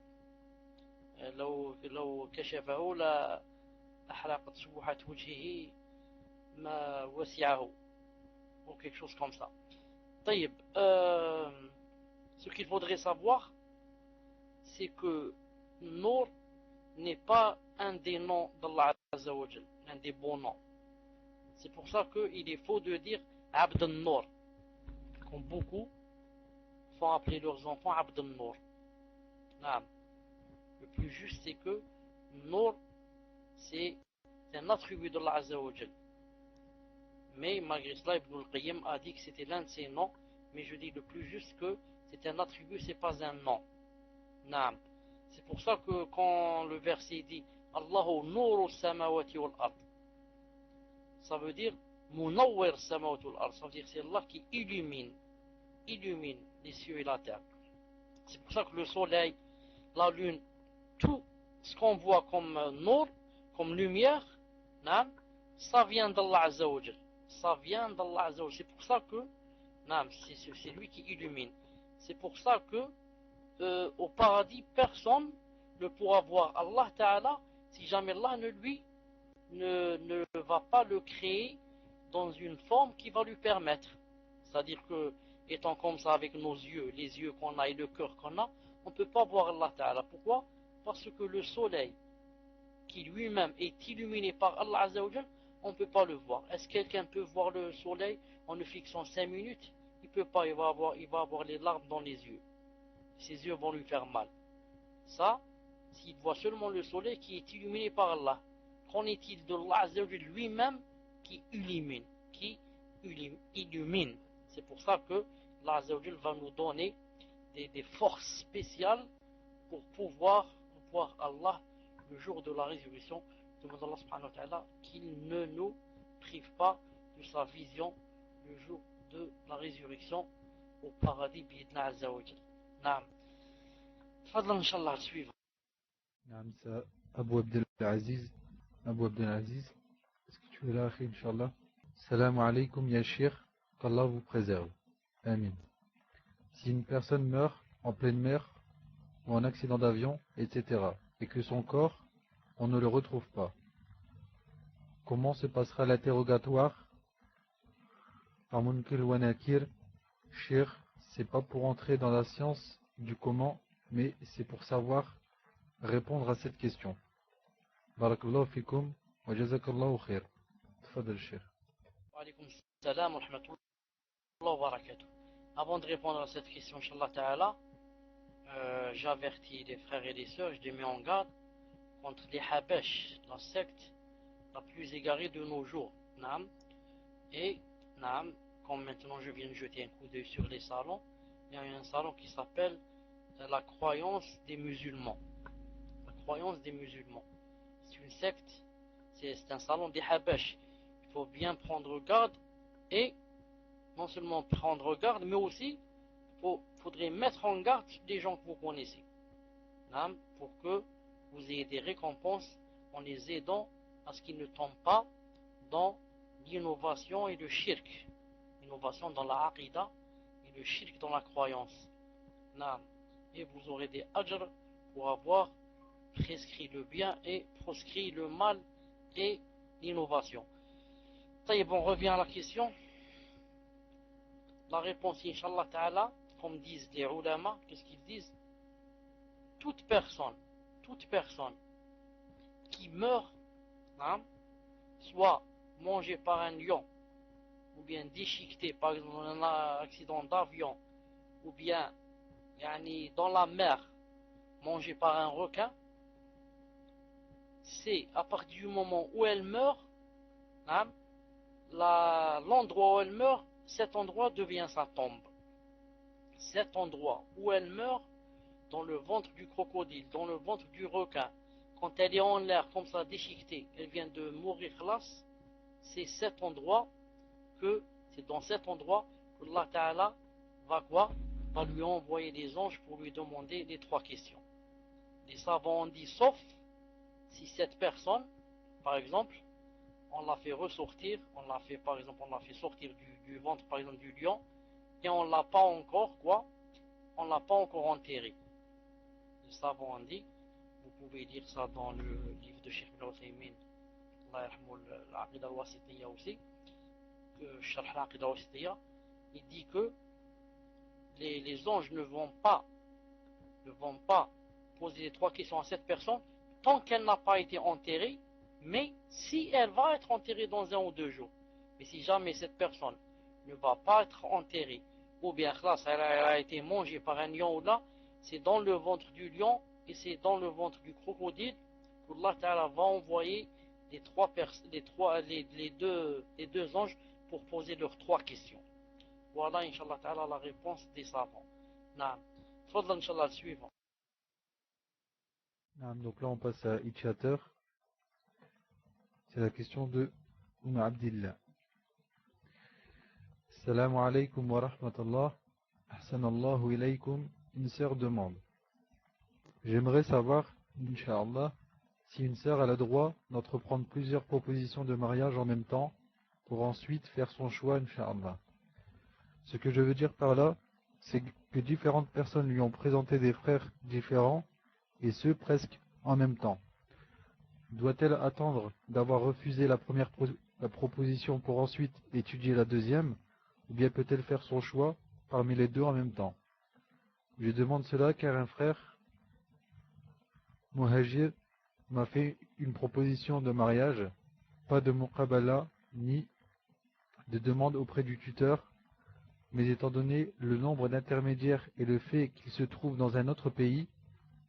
لو كشفه لأحرقت سبحة وجهه ما وسعه, ou quelque chose comme ça. طيب, ce qu'il faudrait savoir, c'est que Nour n'est pas un des noms d'Allah Azza wa Jal, un des bons noms. C'est pour ça qu'il est faux de dire Abd al-Nour, comme beaucoup font appeler leurs enfants Abd al-Nour. Le plus juste, c'est que Nour, c'est un attribut d'Allah Azza wa Jal. Mais malgré cela, Ibn al-Qayyim a dit que c'était l'un de ses noms, mais je dis le plus juste que c'est un attribut, c'est pas un nom. Naam. C'est pour ça que quand le verset dit Allahu nuru samawati wal ard, ça veut dire Munawwir samawati wal ard, ça veut dire c'est Allah qui illumine les cieux et la terre. C'est pour ça que le soleil, la lune, tout ce qu'on voit comme nur, comme lumière, naam, ça vient d'Allah Azza wa Jal. Ça vient d'Allah Azza wa Jal. C'est pour ça que c'est lui qui illumine. C'est pour ça que au paradis, personne ne pourra voir Allah Ta'ala si jamais Allah ne va pas le créer dans une forme qui va lui permettre. C'est-à-dire que, étant comme ça avec nos yeux, les yeux qu'on a et le cœur qu'on a, on ne peut pas voir Allah Ta'ala. Pourquoi? Parce que le soleil, qui lui-même est illuminé par Allah Azza wa Jal, on ne peut pas le voir. Est-ce que quelqu'un peut voir le soleil en le fixant 5 minutes? Il ne peut pas, il va avoir les larmes dans les yeux. Ses yeux vont lui faire mal. Ça, s'il voit seulement le soleil qui est illuminé par Allah. Qu'en est-il de Allah Azza wa Jal lui-même qui illumine? C'est pour ça que Allah Azza wa Jal va nous donner des forces spéciales pour pouvoir voir Allah le jour de la résurrection. Demande Allah subhanahu wa ta'ala qu'il ne nous prive pas de sa vision le jour de la résurrection au paradis bi'idna azza wa jal. Naam. Fadlan inshallah à suivre. Naam, c'est Abu Abdelaziz. Abu Abdelaziz, est-ce que tu es là, akhi, Inch'Allah? Salam alaykum ya Cheikh, qu'Allah vous préserve. Amin. Si une personne meurt en pleine mer ou en accident d'avion, etc., et que son corps, on ne le retrouve pas, comment se passera l'interrogatoire par Munkir wa Nakir? Cheikh, c'est pas pour entrer dans la science du comment, mais c'est pour savoir répondre à cette question. Barakallahu fikum wa jazakallahu khair. Tfadal Cheikh. Wa alaykum salam wa rahmatullah wa barakatuh. Avant de répondre à cette question, inshallah ta'ala, j'avertis les frères et les sœurs, je les mets en garde contre les Habesh, la secte la plus égarée de nos jours. Naam. Et, naam, comme maintenant je viens de jeter un coup d'œil sur les salons, il y a un salon qui s'appelle la croyance des musulmans. La croyance des musulmans. C'est une secte, c'est un salon des Habesh. Il faut bien prendre garde et non seulement prendre garde, mais aussi faudrait mettre en garde des gens que vous connaissez. Naam, pour que vous ayez des récompenses en les aidant à ce qu'ils ne tombent pas dans l'innovation et le shirk. L'innovation dans la aqidah et le shirk dans la croyance. Naam. Et vous aurez des ajr pour avoir prescrit le bien et proscrit le mal et l'innovation. Taïb, on revient à la question. La réponse, Inch'Allah Ta'ala, comme disent les ulama, qu'est-ce qu'ils disent? Toute personne qui meurt, hein, soit mangée par un lion, ou bien déchiquetée, par exemple dans un accident d'avion, ou bien dans la mer, mangée par un requin, c'est à partir du moment où elle meurt, hein, l'endroit où elle meurt, cet endroit devient sa tombe. Cet endroit où elle meurt, dans le ventre du crocodile, dans le ventre du requin, quand elle est en l'air comme ça déchiquetée, elle vient de mourir là, c'est dans cet endroit que Allah Ta'ala va quoi? Va lui envoyer des anges pour lui demander les trois questions. Les savants ont dit sauf si cette personne, par exemple, on l'a fait ressortir, on l'a fait sortir du ventre par exemple du lion, et on l'a pas encore quoi? On l'a pas encore enterré. Les savants ont dit, vous pouvez lire ça dans le livre de Cheikh Ibn Uthaymin, Allah yarhamou l'Aqida al-Wasitiyya aussi, Sharh l'Aqida al-Wasitiyya, il dit que les anges ne vont pas poser les trois questions à cette personne tant qu'elle n'a pas été enterrée, mais si elle va être enterrée dans 1 ou 2 jours. Mais si jamais cette personne ne va pas être enterrée, ou bien elle a été mangée par un lion ou là, c'est dans le ventre du lion et c'est dans le ventre du crocodile qu'Allah Ta'ala va envoyer les deux anges pour poser leurs trois questions. Voilà, Inch'Allah Ta'ala, la réponse des savants. Naam. Fadlan, Inch'Allah, le suivant. Donc là on passe à Itchater. C'est la question de Abdillah. Salam alaykum wa rahmatullah. Ahsanallahu ilaykum. Une sœur demande. J'aimerais savoir, Inch'Allah, si une sœur a le droit d'entreprendre plusieurs propositions de mariage en même temps pour ensuite faire son choix, Inch'Allah. Ce que je veux dire par là, c'est que différentes personnes lui ont présenté des frères différents, et ce presque en même temps. Doit-elle attendre d'avoir refusé la proposition pour ensuite étudier la deuxième, ou bien peut-elle faire son choix parmi les deux en même temps? Je demande cela car un frère, Muhajir, m'a fait une proposition de mariage, pas de muqabala ni de demande auprès du tuteur, mais étant donné le nombre d'intermédiaires et le fait qu'il se trouve dans un autre pays,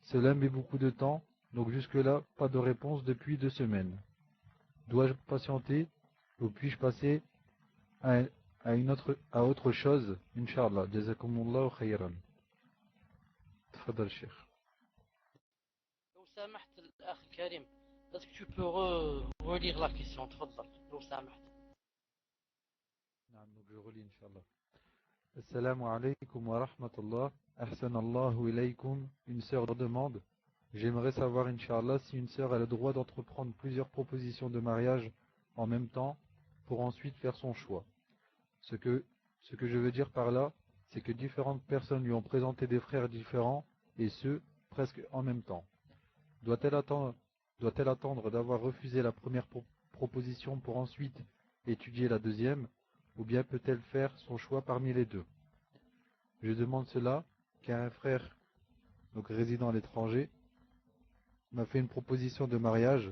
cela met beaucoup de temps, donc jusque-là, pas de réponse depuis 2 semaines. Dois-je patienter ou puis-je passer à autre chose? Inch'Allah. Jazakumullahu khayran. Tfadal, Cheikh. لو سامحت الأخ الكريم, est-ce que tu peux relire la question, تفضل, لو سامحت. Donc je relis, Inch'Allah. Assalamu alaykum wa rahmatullah. Ahsanallahu ilaykum. Une sœur demande. J'aimerais savoir, Inch'Allah, si une sœur a le droit d'entreprendre plusieurs propositions de mariage en même temps pour ensuite faire son choix. Ce que je veux dire par là, c'est que différentes personnes lui ont présenté des frères différents, et ce, presque en même temps. Doit-elle attendre d'avoir refusé la première proposition pour ensuite étudier la deuxième, ou bien peut-elle faire son choix parmi les deux? Je demande cela car un frère, donc résident à l'étranger, m'a fait une proposition de mariage,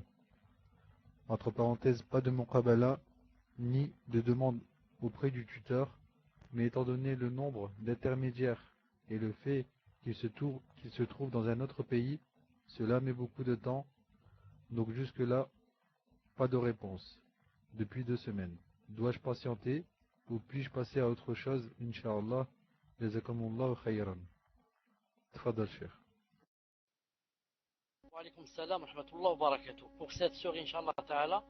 entre parenthèses, pas de muqabala, ni de demande auprès du tuteur, mais étant donné le nombre d'intermédiaires et le fait qu'il se trouve dans un autre pays. Cela met beaucoup de temps. Donc jusque-là, pas de réponse. Depuis 2 semaines. Dois-je patienter ou puis-je passer à autre chose, Inch'Allah? Jazakumullahu khayran. Tfadal, Cheikh. Wa alaykum salam wa rahmatullah wa barakatuh. Pour cette sœur, Inch'Allah Ta'ala,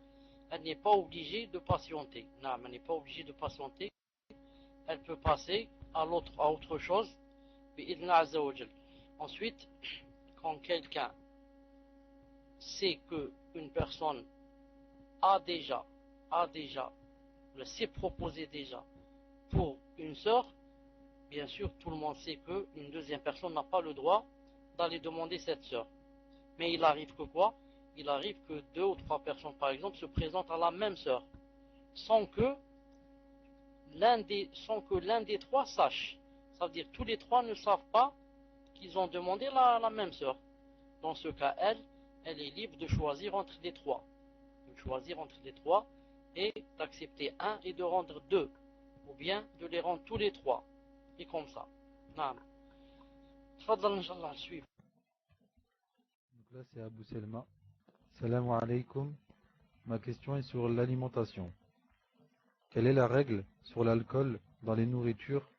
elle n'est pas obligée de patienter. Non, elle n'est pas obligée de patienter. Elle peut passer à autre chose. Bi'idhna azza wa jal. Ensuite, quand quelqu'un sait qu'une personne s'est proposé déjà pour une sœur, bien sûr, tout le monde sait qu'une deuxième personne n'a pas le droit d'aller demander cette sœur. Mais il arrive que quoi? Il arrive que 2 ou 3 personnes, par exemple, se présentent à la même sœur, sans que l'un des 3 sache. Ça veut dire que tous les 3 ne savent pas qu'ils ont demandé la même sœur. Dans ce cas, elle est libre de choisir entre les 3. De choisir entre les 3 et d'accepter un et de rendre 2. Ou bien de les rendre tous les 3. Et comme ça. Naam. Tfadal, Inch'Allah, suivre. Donc là, c'est Abu Selma. Salam alaykoum. Ma question est sur l'alimentation. Quelle est la règle sur l'alcool dans les nourritures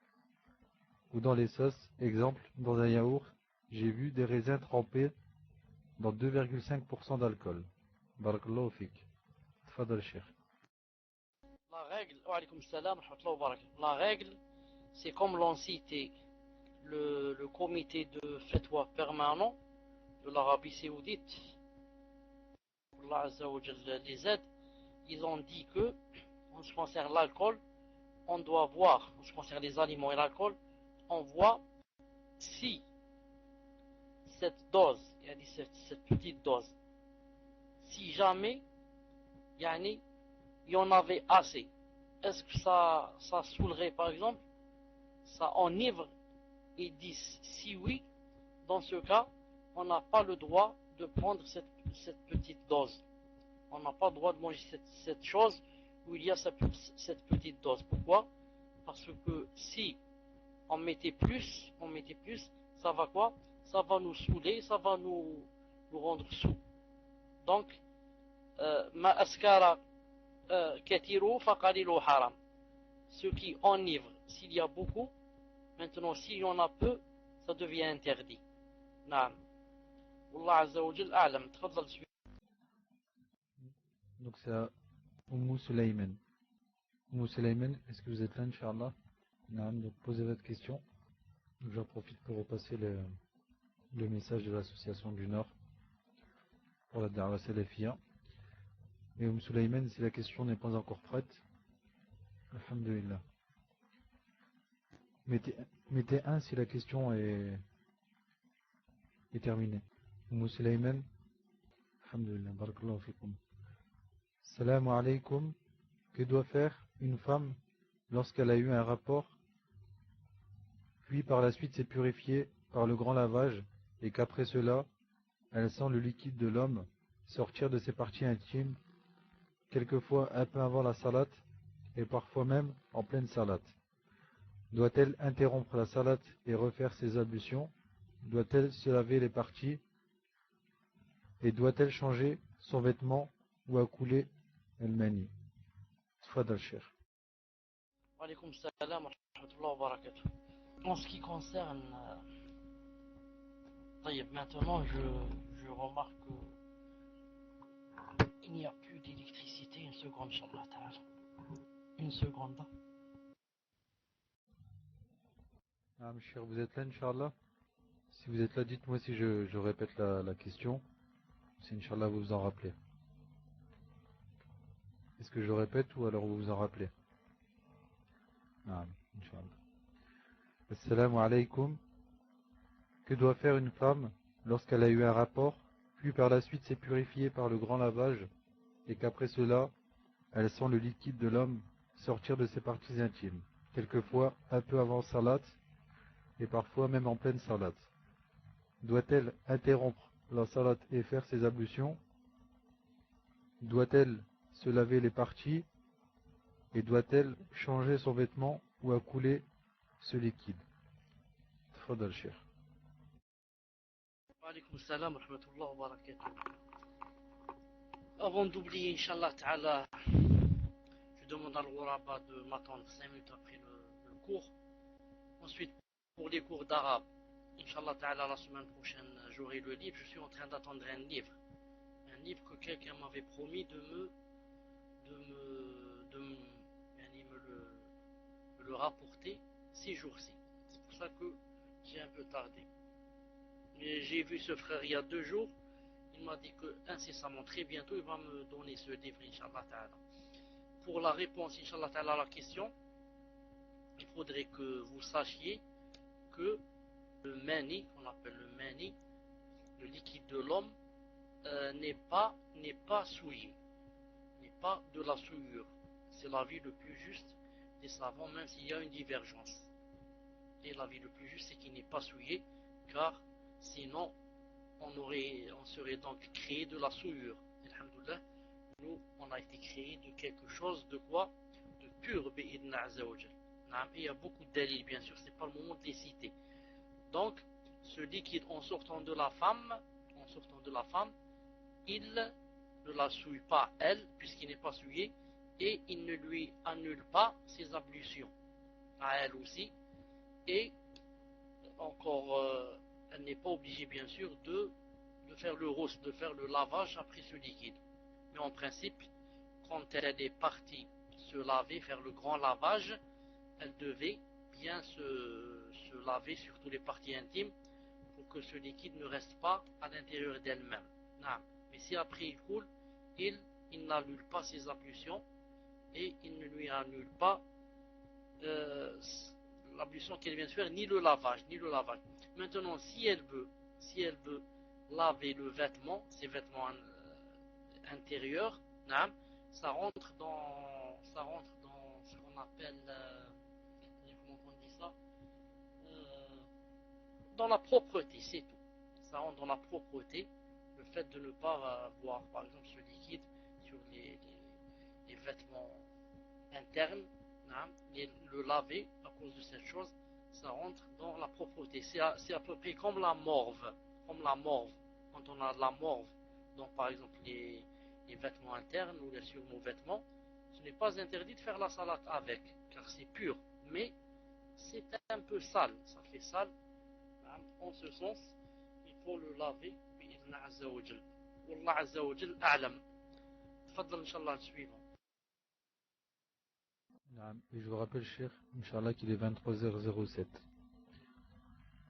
ou dans les sauces? Exemple, dans un yaourt, j'ai vu des raisins trempés dans 2,5% d'alcool. Barakallahu fik. Tfadal, Cheikh. La règle, wa alaykum salam wa rahmatullahi wa barakatuh. La règle, c'est comme l'ont cité le comité de fatwa permanent de l'Arabie Saoudite, Allah Azza wa Jalla les aide. Ils ont dit que, en ce qui concerne l'alcool, on doit voir, en ce qui concerne les aliments et l'alcool, on voit si cette dose, cette petite dose, si jamais il y en avait assez, est-ce que ça saoulerait par exemple, ça enivre? Ils disent si oui, dans ce cas, on n'a pas le droit de prendre cette petite dose. On n'a pas le droit de manger cette chose où il y a cette petite dose. Pourquoi? Parce que si on mettait plus, ça va quoi? Ça va nous saouler, ça va nous rendre sous. Donc, ma askara katiru faqalilu haram. Ce qui enivre, s'il y a beaucoup, maintenant s'il y en a peu, ça devient interdit. Naam. Wallah Azza wa Jal a'lam. Tfadal. Donc c'est à Umm Sulayman. Umm Sulayman, est-ce que vous êtes là, Inch'Allah? Naam, donc posez votre question. J'en profite pour repasser le message de l'association du Nord pour la Da'wa Salafiyya. Et Sulayman, si la question n'est pas encore prête, alhamdulillah. Mettez 1 si la question est terminée. Sulayman, alhamdulillah, barakallahu fikum. Salam alaykum. Que doit faire une femme lorsqu'elle a eu un rapport, puis par la suite s'est purifiée par le grand lavage, et qu'après cela, elle sent le liquide de l'homme sortir de ses parties intimes, quelquefois un peu avant la salate, et parfois même en pleine salate? Doit-elle interrompre la salate et refaire ses ablutions? Doit-elle se laver les parties? Et doit-elle changer son vêtement ou accouler el-mani? Tfadal, Cheikh. Wa alaykum salam wa rahmatullahi wa barakatuh. En ce qui concerne, maintenant je remarque qu'il n'y a plus d'électricité. Une seconde, Inch'Allah ta'ala. Une seconde. Ah, Cheikh, vous êtes là, Inch'Allah? Si vous êtes là, dites-moi si je répète la question. Si Inch'Allah vous vous en rappelez. Est-ce que je répète ou alors vous vous en rappelez? Ah, Inch'Allah. Assalamu alaykum. Que doit faire une femme lorsqu'elle a eu un rapport, puis par la suite s'est purifiée par le grand lavage, et qu'après cela, elle sent le liquide de l'homme sortir de ses parties intimes, quelquefois un peu avant salate, et parfois même en pleine salate? Doit-elle interrompre la salate et faire ses ablutions? Doit-elle se laver les parties? Et doit-elle changer son vêtement ou accouler ce liquide? Tfadal, Cheikh. Alaykoum salam wa rahmatullah wa barakatuh. Avant d'oublier, Inch'Allah Ta'ala, je demande à l'Ouraba de m'attendre 5 minutes après le cours. Ensuite, pour les cours d'arabe, Inch'Allah Ta'ala, la semaine prochaine, j'aurai le livre. Je suis en train d'attendre un livre. Un livre que quelqu'un m'avait promis de me le rapporter ces jours-ci. C'est pour ça que j'ai un peu tardé. Mais j'ai vu ce frère il y a 2 jours. Il m'a dit que incessamment, très bientôt, il va me donner ce livre, Inch'Allah Ta'ala. Pour la réponse, Inch'Allah Ta'ala, à la question, il faudrait que vous sachiez que le mani, qu'on appelle le mani, le liquide de l'homme, n'est pas souillé, n'est pas de la souillure. C'est l'avis le plus juste des savants, même s'il y a une divergence. Et l'avis le plus juste, c'est qu'il n'est pas souillé, car sinon, on serait donc créé de la souillure. Alhamdoulilah, nous, on a été créé de quelque chose de quoi? De pur, bi'idna azawajal. Et il y a beaucoup de dalils, bien sûr, c'est pas le moment de les citer. Donc, ce liquide, en sortant de la femme, il ne la souille pas, elle, puisqu'il n'est pas souillé, et il ne lui annule pas ses ablutions, à elle aussi, et encore, elle n'est pas obligée, bien sûr, de faire le rose, de faire le lavage après ce liquide. Mais en principe, quand elle est partie se laver, faire le grand lavage, elle devait bien se laver, surtout les parties intimes, pour que ce liquide ne reste pas à l'intérieur d'elle-même. Mais si après il coule, il n'annule pas ses ablutions et il ne lui annule pas l'ablution qu'elle vient de faire, ni le lavage. Maintenant, si elle veut laver le vêtement, ses vêtements intérieurs, ça rentre dans ce qu'on appelle, comment on dit ça, dans la propreté, c'est tout. Ça rentre dans la propreté, le fait de ne pas voir, par exemple, ce liquide sur les vêtements internes, le laver à cause de cette chose, ça rentre dans la propreté. C'est à peu près comme la morve. Quand on a de la morve, donc par exemple les vêtements internes ou sur nos vêtements, ce n'est pas interdit de faire la salade avec, car c'est pur, mais c'est un peu sale, ça fait sale. En ce sens, il faut le laver بإذن عز وجل. والله عز وجل أعلم. تفضل إن شاء الله suivant. Et je vous rappelle, Cheikh, Inch'Allah, qu'il est 23h07.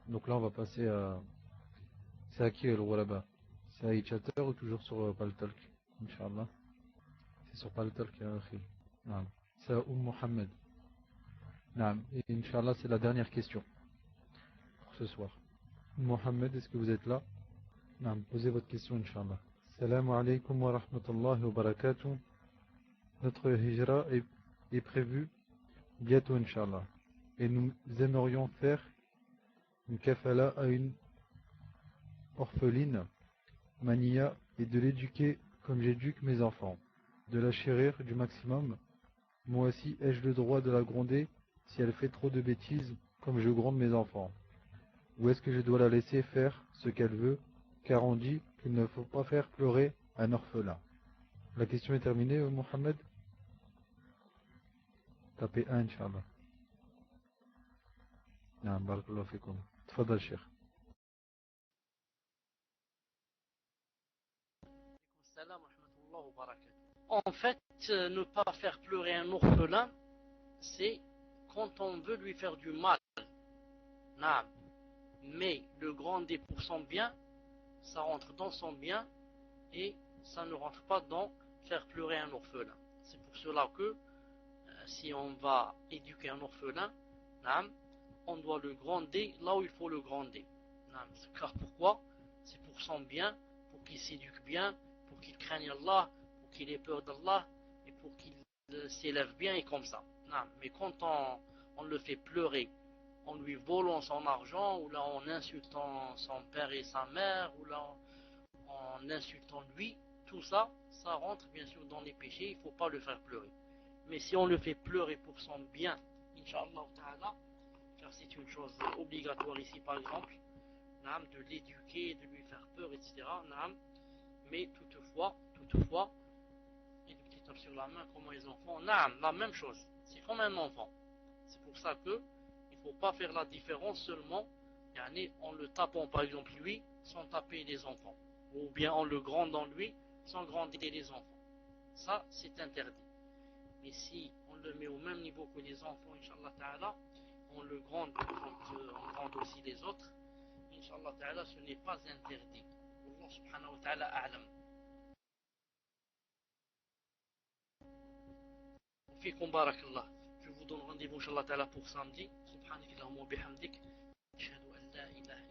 Donc là, on va passer à... C'est à qui le Ghuraba? C'est à Itchater ou toujours sur Paltalk? Inch'Allah. C'est sur Paltalk, Akhi. C'est à Mohamed. Et Inch'Allah, c'est la dernière question pour ce soir. Mohamed, est-ce que vous êtes là? Posez votre question, Inch'Allah. Salam alaikum wa rahmatullahi wa barakatuh. Notre hijra est prévue bientôt, Inch'Allah. Et nous aimerions faire une kafala à une orpheline, Mania, et de l'éduquer comme j'éduque mes enfants. De la chérir du maximum. Moi aussi, ai-je le droit de la gronder si elle fait trop de bêtises comme je gronde mes enfants? Ou est-ce que je dois la laisser faire ce qu'elle veut, car on dit qu'il ne faut pas faire pleurer un orphelin? La question est terminée, Mohamed. Tapez 1, Inch'Allah. Barakallahu fikum. Tfadal, Cheikh. En fait, ne pas faire pleurer un orphelin, c'est quand on veut lui faire du mal. Mais le gronder pour son bien, ça rentre dans son bien et ça ne rentre pas dans faire pleurer un orphelin. C'est pour cela que si on va éduquer un orphelin, on doit le gronder là où il faut le gronder. Car pourquoi? C'est pour son bien, pour qu'il s'éduque bien, pour qu'il craigne Allah, pour qu'il ait peur d'Allah et pour qu'il s'élève bien et comme ça. Mais quand on le fait pleurer en lui volant son argent, ou là en insultant son père et sa mère, ou là en insultant lui, tout ça, ça rentre bien sûr dans les péchés, il ne faut pas le faire pleurer. Mais si on le fait pleurer pour son bien, Inch'Allah Ta'ala, car c'est une chose obligatoire ici par exemple, naam, de l'éduquer, de lui faire peur, etc. Naam. Mais toutefois, et le petit tape sur la main comme les enfants, naam, la même chose, c'est comme un enfant. C'est pour ça que il ne faut pas faire la différence seulement en le tapant par exemple lui sans taper les enfants, ou bien en le grandant lui sans grandir les enfants. Ça, c'est interdit. Mais si on le met au même niveau que les enfants, Inch'Allah Ta'ala, on le grande quand on grande aussi les autres, Inch'Allah Ta'ala, ce n'est pas interdit. Allah Subhanahu wa Ta'ala a'lam. Fikum barakallah. Je vous donne rendez-vous, Inch'Allah Ta'ala, pour samedi. Subhanakallahumma wa bihamdik. Ashhadu an la ilaha